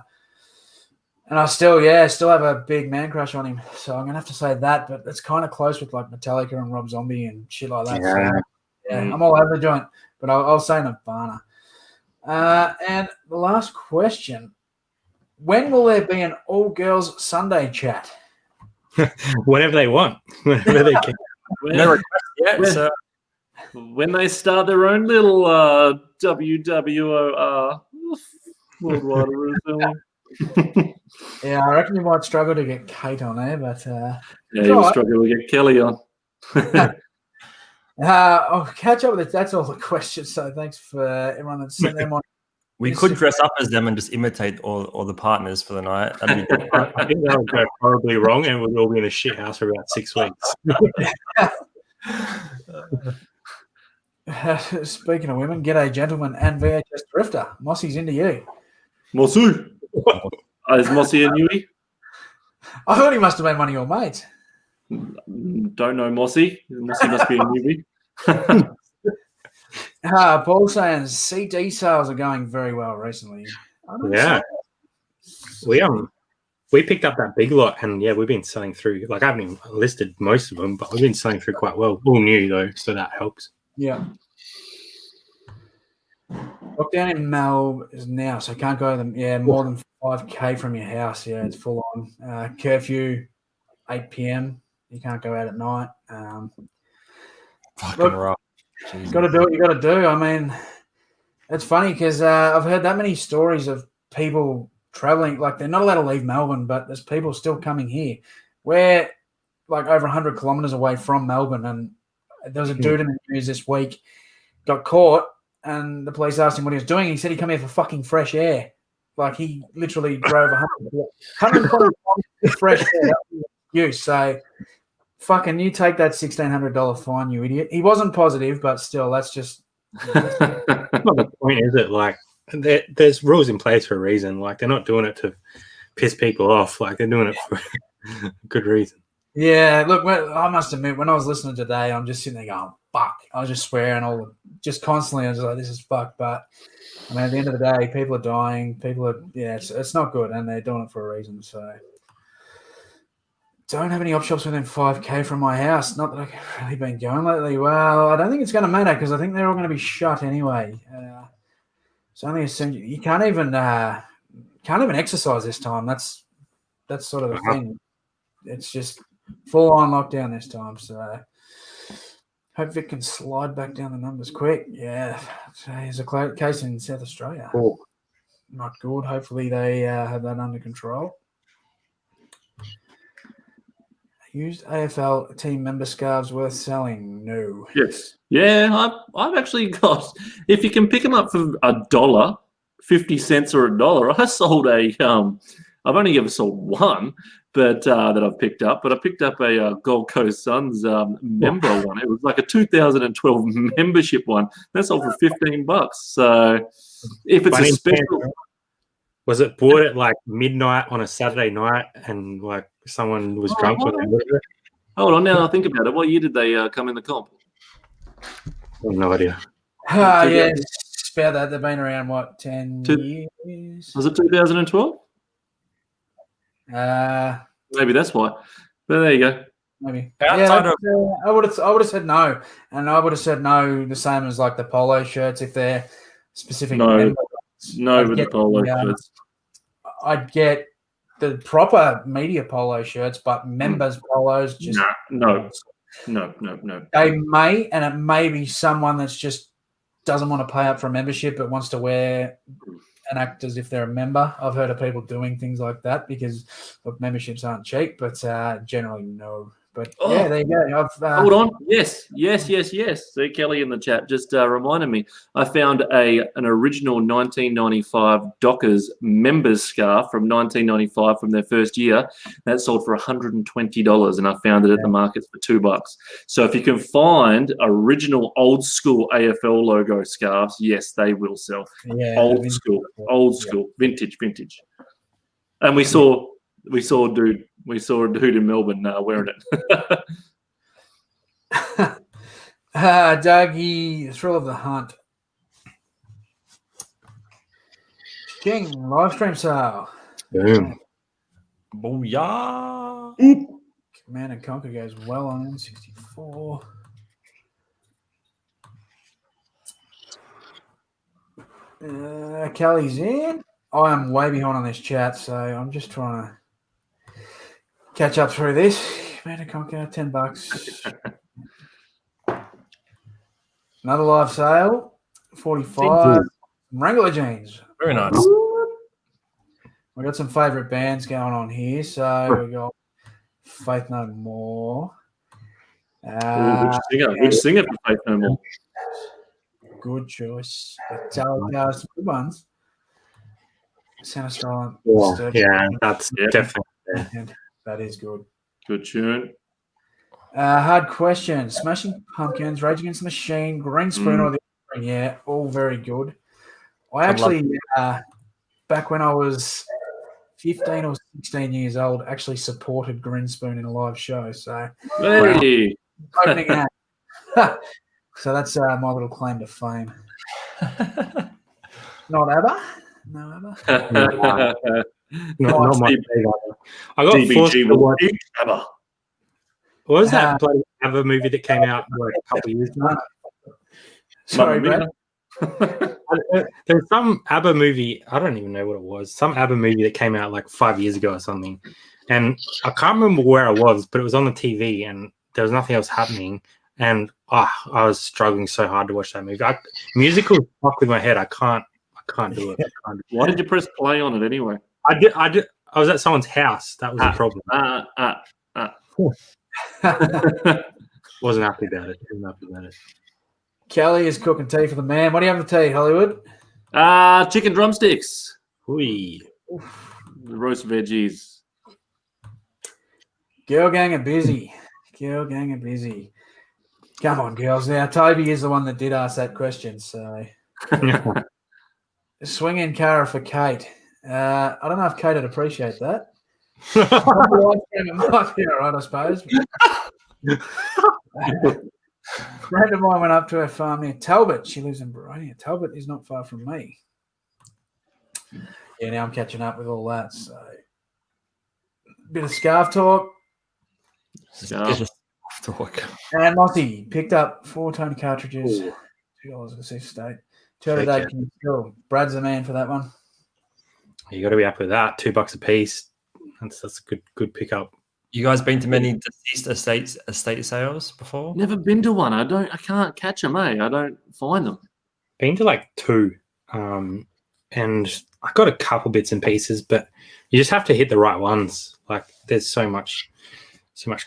I still have a big man crush on him. So I'm gonna have to say that, but it's kind of close with like Metallica and Rob Zombie and shit like that. Yeah, so, I'm all over the joint, but I'll say Nirvana. And the last question: when will there be an all-girls Sunday chat? Whenever they want, whenever they can. When they start their own little WWOR Worldwide Reselling. Yeah, I reckon you might struggle to get Kate on there, but you'll struggle to get Kelly on. I'll catch up with it. That's all the questions. So thanks for everyone that sent them on. We could dress up as them and just imitate all the partners for the night. I think that would go horribly wrong, and we'll all be in a shit house for about 6 weeks. Speaking of women, g'day gentlemen and VHS Thrifter. Mossy's into you. Mossy. Is Mossy a newie? I thought he must have been one of your mates. Don't know Mossy. Mossy must be a newbie. Paul saying CD sales are going very well recently. Yeah. We picked up that big lot, and we've been selling through. Like, I haven't even listed most of them, but we've been selling through quite well. All new though, so that helps. Yeah. Lockdown in Melbourne is now, so can't go to them. Yeah, more than 5K from your house. Yeah, it's full on. Curfew, 8 p.m. You can't go out at night. Fucking rough. You got to do what you got to do. I mean, it's funny because I've heard that many stories of people traveling. Like, they're not allowed to leave Melbourne, but there's people still coming here. We're like over 100 kilometers away from Melbourne, and there was a dude in the news this week got caught, and the police asked him what he was doing. He said he come here for fucking fresh air. Like, he literally drove 120 kilometers fresh air. That was the excuse. So, fucking, you take that $1,600 fine, you idiot. He wasn't positive, but still, that's just. That's not the point, is it? Like, there's rules in place for a reason. Like, they're not doing it to piss people off. Like, they're doing it for a good reason. Yeah, look, I must admit, when I was listening today, I'm just sitting there going, fuck. I was just swearing just constantly. I was like, this is fuck. But, I mean, at the end of the day, people are dying. It's not good, and they're doing it for a reason. So, don't have any op shops within 5K from my house. Not that I've really been going lately. Well, I don't think it's going to matter because I think they're all going to be shut anyway. It's only you can't even exercise this time. That's sort of the thing. It's just full on lockdown this time. So hope Vic can slide back down the numbers quick. Yeah, there's a case in South Australia. Cool. Not good. Hopefully they have that under control. Used AFL team member scarves worth selling? No. Yes. Yeah, I've actually got. If you can pick them up for $1, 50 cents or $1, I sold a. I've only ever sold one, but that I've picked up. But I picked up a Gold Coast Suns member one. It was like a 2012 membership one. That sold for $15. So if it's a special. Was it bought at like midnight on a Saturday night, and like someone was drunk with them? Hold on, now I think about it. What year did they come in the comp? I have no idea. Yeah, it's about that. They've been around, 10 years? Was it 2012? Maybe that's why. But there you go. maybe. Outside of I would have said no, and I would have said no the same as like the polo shirts if they're specific. No I'd with get the polo shirts. I'd get the proper media polo shirts, but members polos just No. They may, and it may be someone that's just doesn't want to pay up for a membership but wants to wear and act as if they're a member. I've heard of people doing things like that because look, memberships aren't cheap, but generally no. But yeah, there you go. Hold on. Yes. See, Kelly in the chat just reminded me. I found an original 1995 Dockers members scarf from 1995 from their first year. That sold for $120, and I found it at the markets for $2. So if you can find original old school AFL logo scarves, yes, they will sell. Yeah, old school, vintage. And we saw a dude in Melbourne wearing it. Dougie, Thrill of the Hunt. King, live stream sale. Boom. Booyah. Command and Conquer goes well on 64. Kelly's in. I am way behind on this chat, so I'm just trying to catch up through this. Command and Conquer, $10. Another live sale, 45. Wrangler jeans. Very nice. We got some favourite bands going on here. So we got Faith No More. Which singer for Faith No More? Good choice. Metallica, some good ones. Santa Style. Yeah, that's definitely. That is good. Good tune. Hard question. Smashing Pumpkins, Rage Against the Machine, Green Spoon, or the yeah, all very good. I actually, back when I was 15 or 16 years old, actually supported Green Spoon in a live show. So, hey. opening act. So that's my little claim to fame. Not ABBA? No ABBA? Not my favorite. I got forced to watch ABBA. What was that bloody ABBA movie that came out like a couple of years ago? Sorry, Brad. There's some ABBA movie, I don't even know what it was, some ABBA movie that came out like 5 years ago or something. And I can't remember where I was, but it was on the TV and there was nothing else happening. And I was struggling so hard to watch that movie. Musical stuck with my head. I can't do it. Why did you press play on it anyway? I did. I was at someone's house. That was the problem. Wasn't happy about it. Kelly is cooking tea for the man. What do you have for tea, Hollywood? Chicken drumsticks. Ooh. Roast veggies. Girl gang are busy. Come on, girls. Now, Toby is the one that did ask that question. So, swinging Cara for Kate. I don't know if Kate would appreciate that. It might be all right, I suppose. A friend of mine went up to her farm near Talbot. She lives in Baronia. Talbot is not far from me. Yeah, now I'm catching up with all that. So, bit of scarf talk. And Mossy picked up 4 toner cartridges, $2 at the Safe State. 2 out of 8 can you still. Brad's the man for that one. You got to be up with that. $2 a piece. That's a good pickup. You guys been to many deceased estate sales before? Never been to one. I can't catch them, I don't find them. Been to like 2. And I got a couple bits and pieces, but you just have to hit the right ones. Like there's so much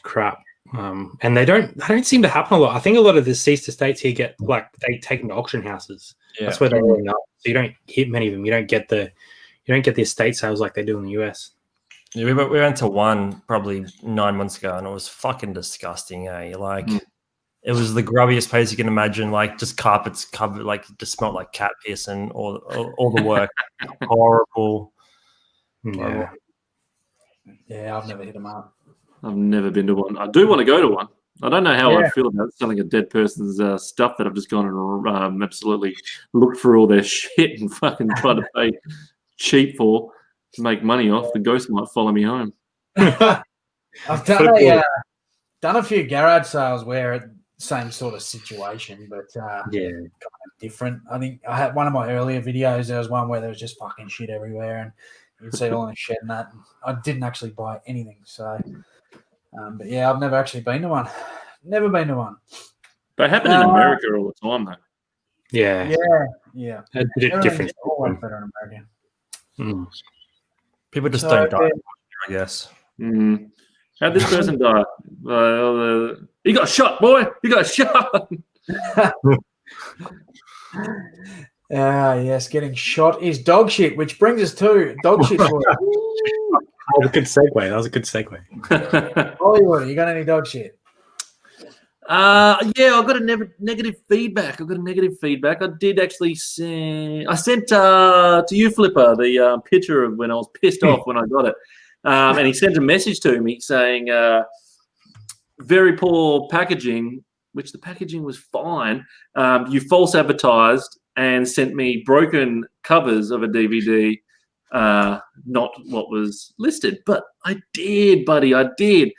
crap. And they don't seem to happen a lot. I think a lot of the deceased estates here get like they take them to auction houses. Yeah. That's where they end up. So you don't hit many of them. You don't get the estate sales like they do in the US. Yeah, we went to one probably 9 months ago, and it was fucking disgusting. Like it was the grubbiest place you can imagine. Like just carpets covered, like just smelled like cat piss and all the work. Horrible. Yeah, I've never hit them up. I've never been to one. I do want to go to one. I don't know how I feel about selling a dead person's stuff that I've just gone and absolutely looked through all their shit and fucking tried to pay cheap for to make money off. The ghost might follow me home. I've done done a few garage sales where same sort of situation, but kind of different. I think I had one of my earlier videos. There was one where there was just fucking shit everywhere, and you'd see it all in a shed and that. And I didn't actually buy anything, so. But yeah, I've never actually been to one. Never been to one. They happen in America all the time, though. Yeah. Different. Always better in America. Mm. People just don't die, I guess. Mm. How'd this person die? He got shot, boy. He got shot. Yes, getting shot is dog shit, which brings us to dog shit. That was a good segue. Hollywood, you got any dog shit? Yeah, I got a negative feedback. I did actually send. I sent to you, Flipper, the picture of when I was pissed off when I got it, and he sent a message to me saying, "Very poor packaging," which the packaging was fine. You false advertised and sent me broken covers of a DVD, not what was listed. But I did, buddy. I did.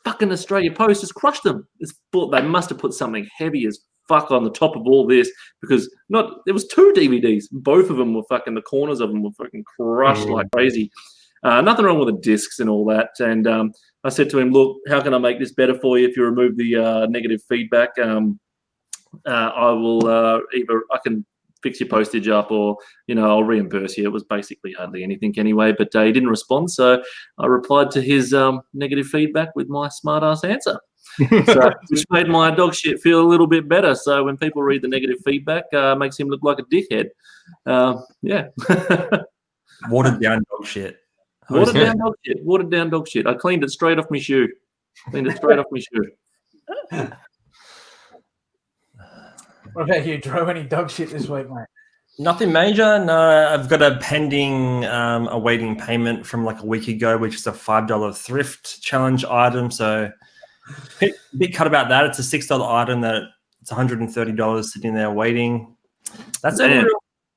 Fucking Australia Post has crushed them. They must have put something heavy as fuck on the top of all this, because there was 2 DVDs. Both of them were fucking, the corners of them were fucking crushed like crazy. Nothing wrong with the discs and all that. And I said to him, look, how can I make this better for you if you remove the negative feedback? I will either I can fix your postage up, or I'll reimburse you. It was basically hardly anything anyway, but he didn't respond, so I replied to his negative feedback with my smart ass answer, which made my dog shit feel a little bit better. So when people read the negative feedback, makes him look like a dickhead. Watered down dog shit. Watered down dog shit. I cleaned it straight off my shoe. What about you, Drew? Any dog shit this week, mate? Nothing major. No, I've got a pending awaiting payment from like a week ago, which is a $5 thrift challenge item. So a bit cut about that. It's a $6 item that it's $130 sitting there waiting. That's a real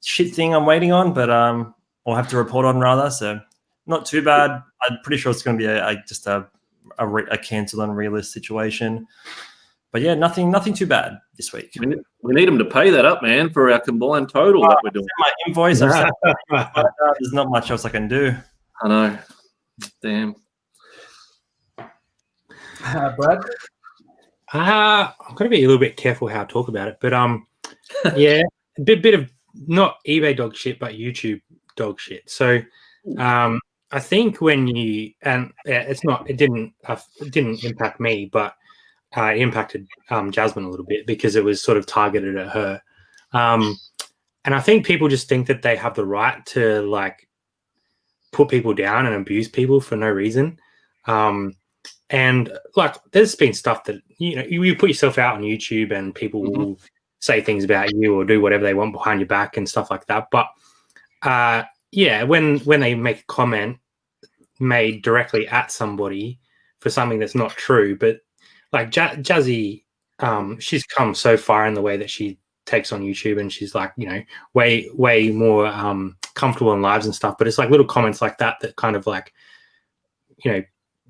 shit thing I'm waiting on, but I'll have to report on rather. So not too bad. I'm pretty sure it's going to be just a cancel and relist situation. But yeah, nothing too bad this week. We need them to pay that up, man, for our combined total that we're doing. My invoice, there's not much else I can do. I know. Damn. Brad? I'm going to be a little bit careful how I talk about it. But yeah, a bit of not eBay dog shit, but YouTube dog shit. So I think when you, and it didn't impact me, but it impacted Jasmine a little bit because it was sort of targeted at her. And I think people just think that they have the right to like put people down and abuse people for no reason. And like, there's been stuff that, you put yourself out on YouTube and people will say things about you or do whatever they want behind your back and stuff like that. But when they make a comment made directly at somebody for something that's not true, but like Jazzy, she's come so far in the way that she takes on YouTube, and she's like, way more comfortable in lives and stuff. But it's like little comments like that kind of like,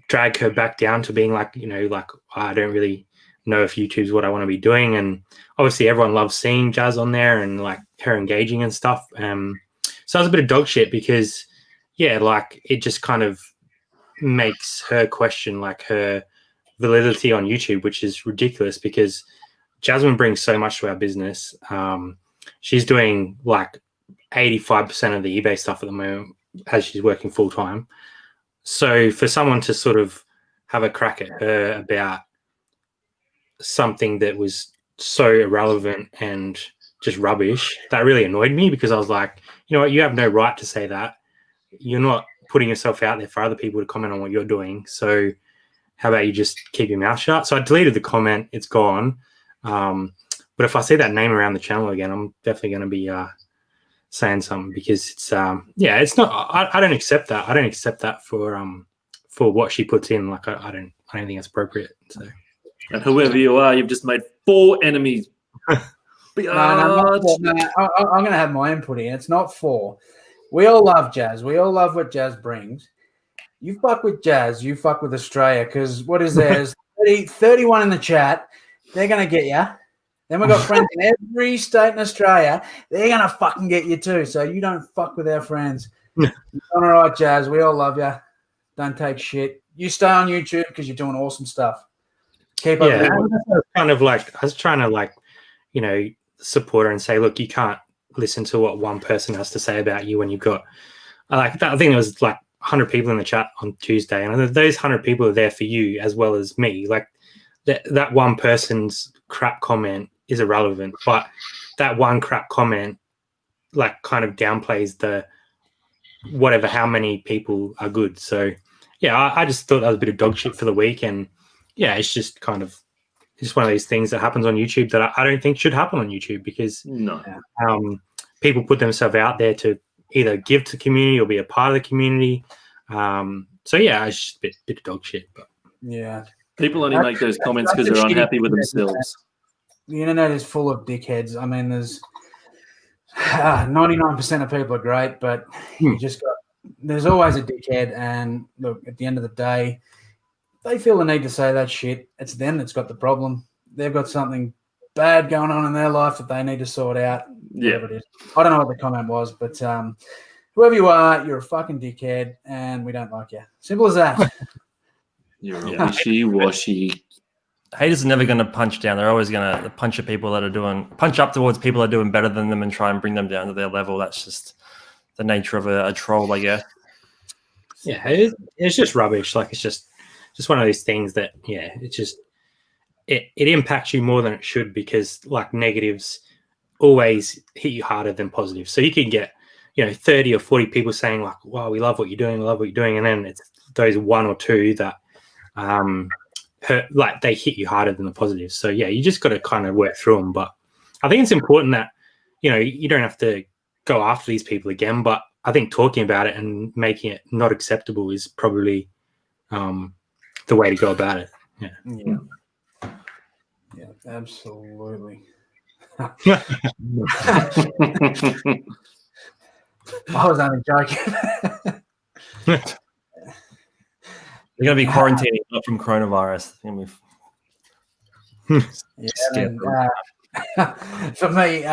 drag her back down to being like, like, I don't really know if YouTube's what I want to be doing. And obviously everyone loves seeing Jazz on there and like her engaging and stuff. So it was a bit of dog shit because, like it just kind of makes her question like her validity on YouTube, which is ridiculous because Jasmine brings so much to our business. She's doing like 85% of the eBay stuff at the moment as she's working full time. So for someone to sort of have a crack at her about something that was so irrelevant and just rubbish, that really annoyed me because I was like, you know what, you have no right to say that. You're not putting yourself out there for other people to comment on what you're doing. So how about you just keep your mouth shut? So I deleted the comment. It's gone. But if I see that name around the channel again, I'm definitely going to be saying something because it's it's not. I don't accept that. I don't accept that for what she puts in. Like I don't think it's appropriate. So. And whoever you are, you've just made 4 enemies. No, I'm going to have my input here. It's not 4. We all love Jazz. We all love what Jazz brings. you fuck with Jazz, you fuck with Australia, because what is there? 31 in the chat. They're going to get you. Then we've got friends in every state in Australia. They're going to fucking get you too. So you don't fuck with our friends. You're all right, Jazz. We all love you. Don't take shit. You stay on YouTube because you're doing awesome stuff. Keep up. Yeah, I was trying to support her and say, look, you can't listen to what one person has to say about you when you've got I think it was like 100 people in the chat on Tuesday, and those 100 people are there for you as well as me. Like that one person's crap comment is irrelevant, but that one crap comment like kind of downplays the whatever how many people are good. So yeah, I just thought that was a bit of dog shit for the week, and yeah, it's just kind of just one of these things that happens on YouTube that I don't think should happen on YouTube, because people put themselves out there to either give to the community or be a part of the community. So yeah, it's just a bit of dog shit. But yeah, people only make those comments because they're unhappy with themselves. The internet is full of dickheads. I mean, there's 99% of people are great, but you just got there's always a dickhead. And look, at the end of the day, they feel the need to say that shit. It's them that's got the problem. They've got something bad going on in their life that they need to sort out. Yeah, it is. I don't know what the comment was, but whoever you are, you're a fucking dickhead, and we don't like you. Simple as that. You're a wishy-washy. Haters are never going to punch down. They're always going to punch up towards people that are doing better than them and try and bring them down to their level. That's just the nature of a troll, I guess. Yeah, it's just rubbish. Like, it's just one of these things that, yeah, it's just it impacts you more than it should, because like negatives always hit you harder than positives. So you can get 30 or 40 people saying like, wow, we love what you're doing, and then it's those one or two that hurt, like they hit you harder than the positives. So yeah, you just got to kind of work through them. But I think it's important that you don't have to go after these people again, but I think talking about it and making it not acceptable is probably the way to go about it. Yeah, absolutely. I was only joking. You're going to be quarantining, not from coronavirus. For me,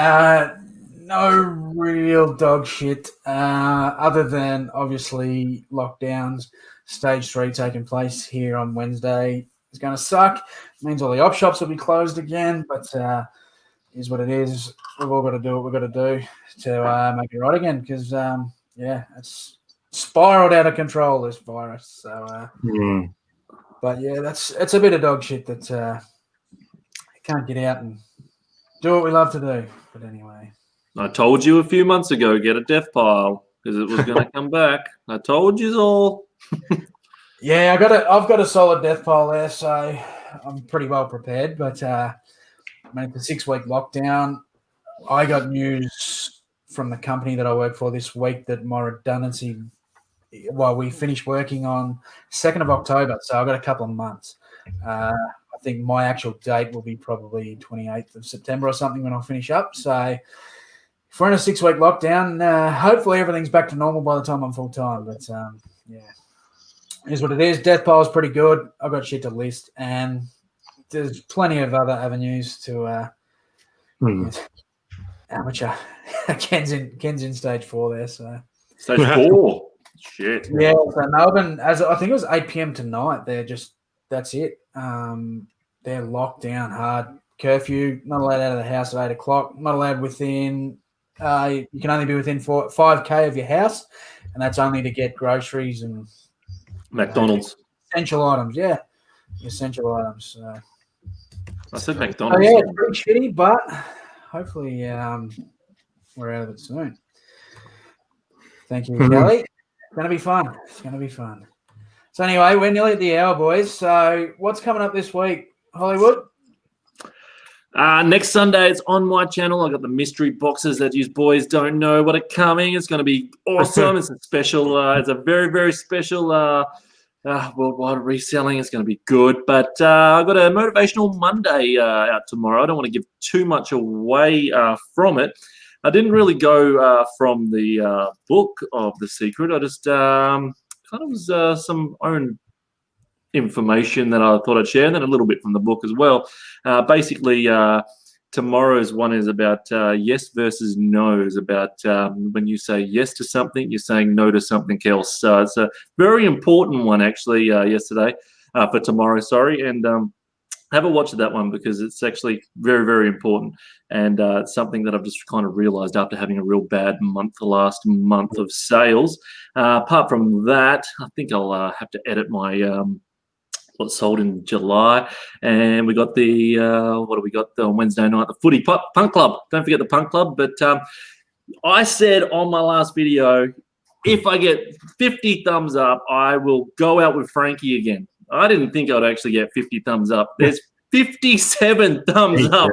no real dog shit, other than obviously lockdowns. Stage 3 taking place here on Wednesday is going to suck. It means all the op shops will be closed again, but is what it is. We've all got to do what we've got to do to make it right again, because it's spiraled out of control, this virus. So but yeah, it's a bit of dog shit that can't get out and do what we love to do. But anyway, I told you a few months ago, get a death pile because it was going to come back. I told you all. Yeah, I've got a solid death pile there, so I'm pretty well prepared. But I mean, the 6-week lockdown, I got news from the company that I work for this week that my redundancy, we finished working on 2nd of October, so I've got a couple of months. I think my actual date will be probably 28th of September or something when I'll finish up. So if we're in a 6-week lockdown, hopefully everything's back to normal by the time I'm full-time. But, yeah, it is what it is. Death pile's pretty good. I've got shit to list, and there's plenty of other avenues to which Ken's in stage 4 there. So stage 4, shit. Yeah, so Melbourne, as I think it was 8 p.m. tonight. That's it. They're locked down hard. Curfew. Not allowed out of the house at 8 o'clock. Not allowed within. You can only be within 5K of your house, and that's only to get groceries and McDonald's essential items. Yeah, essential items. I said McDonald's. Yeah, it's pretty shitty, but hopefully we're out of it soon. Thank you, Kelly. It's going to be fun. So anyway, we're nearly at the hour, boys. So what's coming up this week, Hollywood? Next Sunday, it's on my channel. I've got the mystery boxes that you boys don't know what are coming. It's going to be awesome. It's a special. It's a very, very special worldwide reselling. It's going to be good. But I've got a Motivational Monday out tomorrow. I don't want to give too much away from it. I didn't really go from the book of The Secret. I just kind of was some own information that I thought I'd share, and then a little bit from the book as well. Basically, tomorrow's one is about yes versus no's, about when you say yes to something, you're saying no to something else. So it's a very important one, actually, yesterday, for tomorrow, sorry. And have a watch of that one because it's actually very, very important. And it's something that I've just kind of realized after having a real bad month, the last month of sales. Apart from that, I think I'll have to edit my what sold in July, and we got the what do we got on Wednesday night? The footy punk club. Don't forget the punk club. But I said on my last video, if I get 50 thumbs up, I will go out with Frankie again. I didn't think I'd actually get 50 thumbs up. There's 57 thumbs up.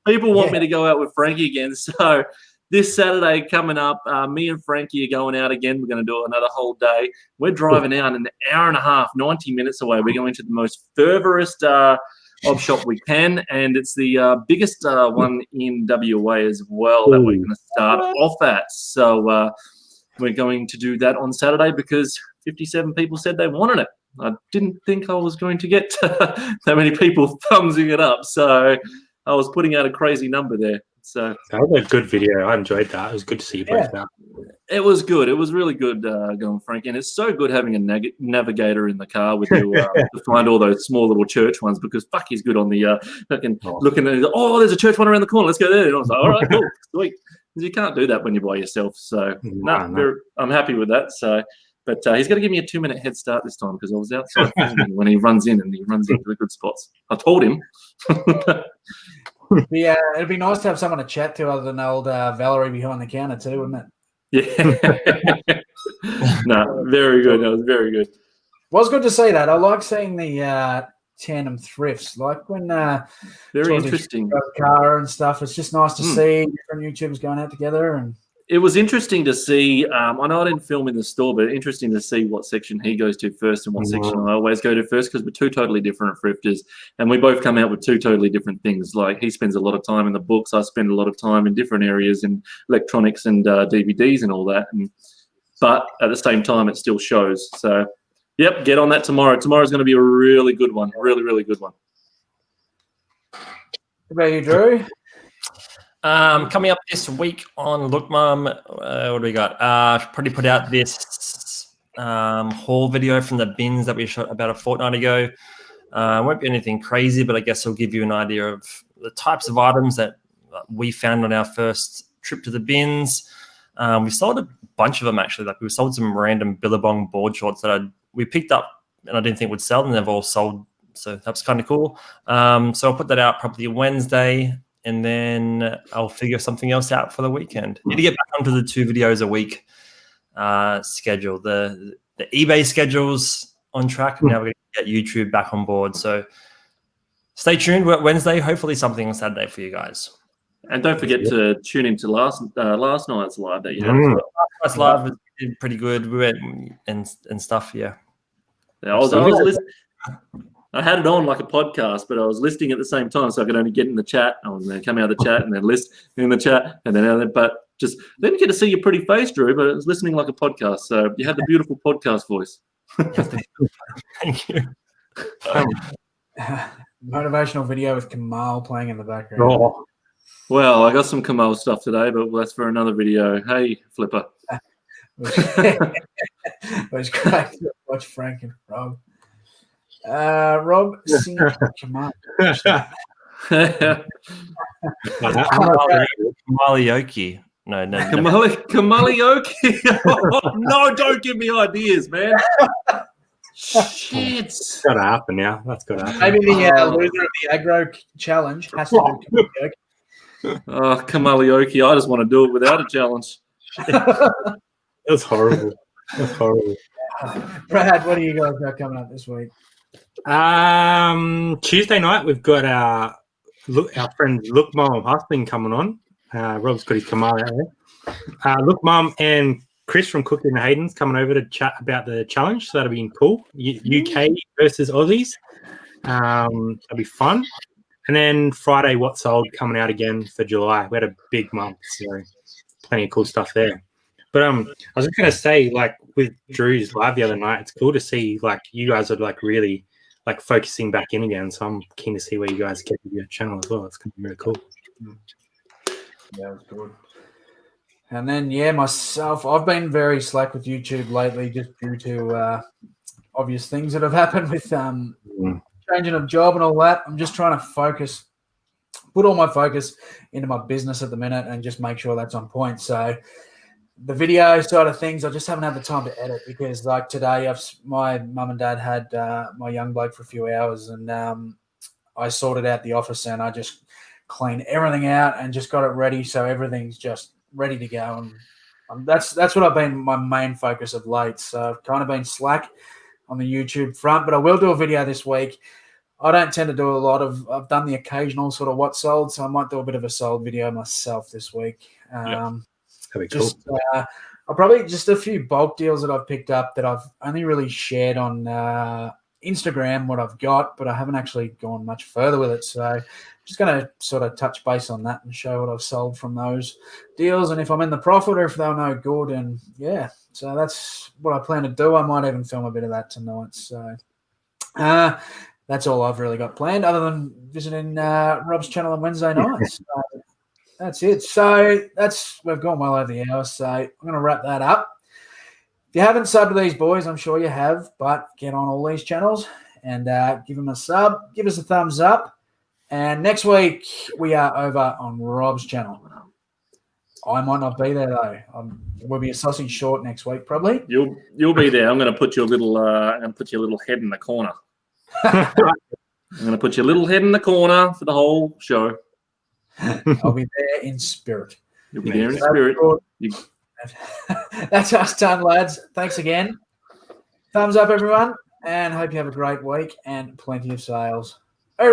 People want me to go out with Frankie again. So this Saturday coming up, me and Frankie are going out again. We're going to do another whole day. We're driving out an hour and a half, 90 minutes away. We're going to the most furthest op shop we can, and it's the biggest one in WA as well that we're going to start off at. So we're going to do that on Saturday because 57 people said they wanted it. I didn't think I was going to get that many people thumbsing it up, so I was putting out a crazy number there. So that was a good video. I enjoyed that. It was good to see you both out. It was good. It was really good going, Frank. And it's so good having a navigator in the car with you to find all those small little church ones because fuck, he's good on the fucking looking at. Oh, there's a church one around the corner. Let's go there. And I was like, all right, cool, sweet. You can't do that when you're by yourself. So I'm happy with that. So. But he's got to give me a 2-minute head start this time because I was outside when he runs in and he runs into the good spots. I told him. Yeah, it'd be nice to have someone to chat to other than old Valerie behind the counter too, wouldn't it? Yeah. No, very good. That was very good. Well, it's good to see that. I like seeing the tandem thrifts, like when very interesting car and stuff. It's just nice to see different YouTubers going out together and. It was interesting to see. I know I didn't film in the store, but interesting to see what section he goes to first and what section I always go to first because we're two totally different thrifters and we both come out with two totally different things. Like he spends a lot of time in the books. I spend a lot of time in different areas in electronics and DVDs and all that. But at the same time, it still shows. So, yep, get on that tomorrow. Tomorrow's going to be a really good one. Really, really good one. What about you, Drew? Coming up this week on Look Mum, what do we got? Probably put out this haul video from the bins that we shot about a fortnight ago. Won't be anything crazy, but I guess it'll give you an idea of the types of items that we found on our first trip to the bins. We sold a bunch of them, actually. Like we sold some random Billabong board shorts that we picked up and I didn't think would sell, and they've all sold. So that's kind of cool. So I'll put that out probably Wednesday. And then I'll figure something else out for the weekend. Need to get back onto the 2 videos a week schedule. The eBay schedule's on track. And now we're going to get YouTube back on board. So stay tuned. Wednesday, hopefully something on Saturday for you guys. And don't forget to tune into last night's live that you had. Last night's live was pretty good. We went and stuff, yeah. I was listening. I had it on like a podcast, but I was listening at the same time, so I could only get in the chat. I was going to come out of the chat and then list in the chat, and then but just didn't get to see your pretty face, Drew. But I was listening like a podcast, so you had the beautiful podcast voice. Thank you. Motivational video with Kamal playing in the background. Oh. Well, I got some Kamal stuff today, but that's for another video. Hey, Flipper. It was great to watch Frank and Rob. Rob, sing Kamal. Kamalioki. No. Kamalioki. Oh, no, don't give me ideas, man. Shit. It's got to happen now. That's got to happen. Maybe the loser of the aggro challenge has to do Kamalioki. Oh, Kamalioki. I just want to do it without a challenge. That's horrible. That's horrible. Brad, what do you guys got coming up this week? Tuesday night we've got our friend Look Mum Hustling coming on. Rob's got his Kamal out there. Look Mum and Chris from Cookie and Hayden's coming over to chat about the challenge, so that'll be cool. UK versus Aussies. That'll be fun. And then Friday, What Sold coming out again for July. We had a big month, so plenty of cool stuff there. But I was just gonna say, like with Drew's live the other night, it's cool to see like you guys are like really like focusing back in again. So I'm keen to see where you guys get with your channel as well. It's gonna be really cool. Yeah, it's good. And then myself, I've been very slack with YouTube lately, just due to obvious things that have happened with changing of job and all that. I'm just trying to put all my focus into my business at the minute and just make sure that's on point. So the video side of things, I just haven't had the time to edit because like today, my mum and dad had my young bloke for a few hours and I sorted out the office and I just cleaned everything out and just got it ready. So everything's just ready to go. And that's what I've been my main focus of late. So I've kind of been slack on the YouTube front, but I will do a video this week. I don't tend to do I've done the occasional sort of what sold, so I might do a bit of a sold video myself this week. That'd be just, cool. I'll probably just a few bulk deals that I've picked up that I've only really shared on Instagram what I've got, but I haven't actually gone much further with it. So I'm just going to sort of touch base on that and show what I've sold from those deals and if I'm in the profit or if they're no good. And yeah, so that's what I plan to do. I might even film a bit of that tonight. So that's all I've really got planned other than visiting Rob's channel on Wednesday nights. So that's it. So we've gone well over the hour. So I'm going to wrap that up. If you haven't subbed to these boys, I'm sure you have, but get on all these channels and give them a sub. Give us a thumbs up. And next week, we are over on Rob's channel. I might not be there, though. We'll be a sausage short next week, probably. You'll be there. I'm going to put your little head in the corner. I'm going to put your little head in the corner for the whole show. I'll be there in spirit. You'll be there in spirit. That's us done, lads. Thanks again. Thumbs up, everyone, and hope you have a great week and plenty of sales.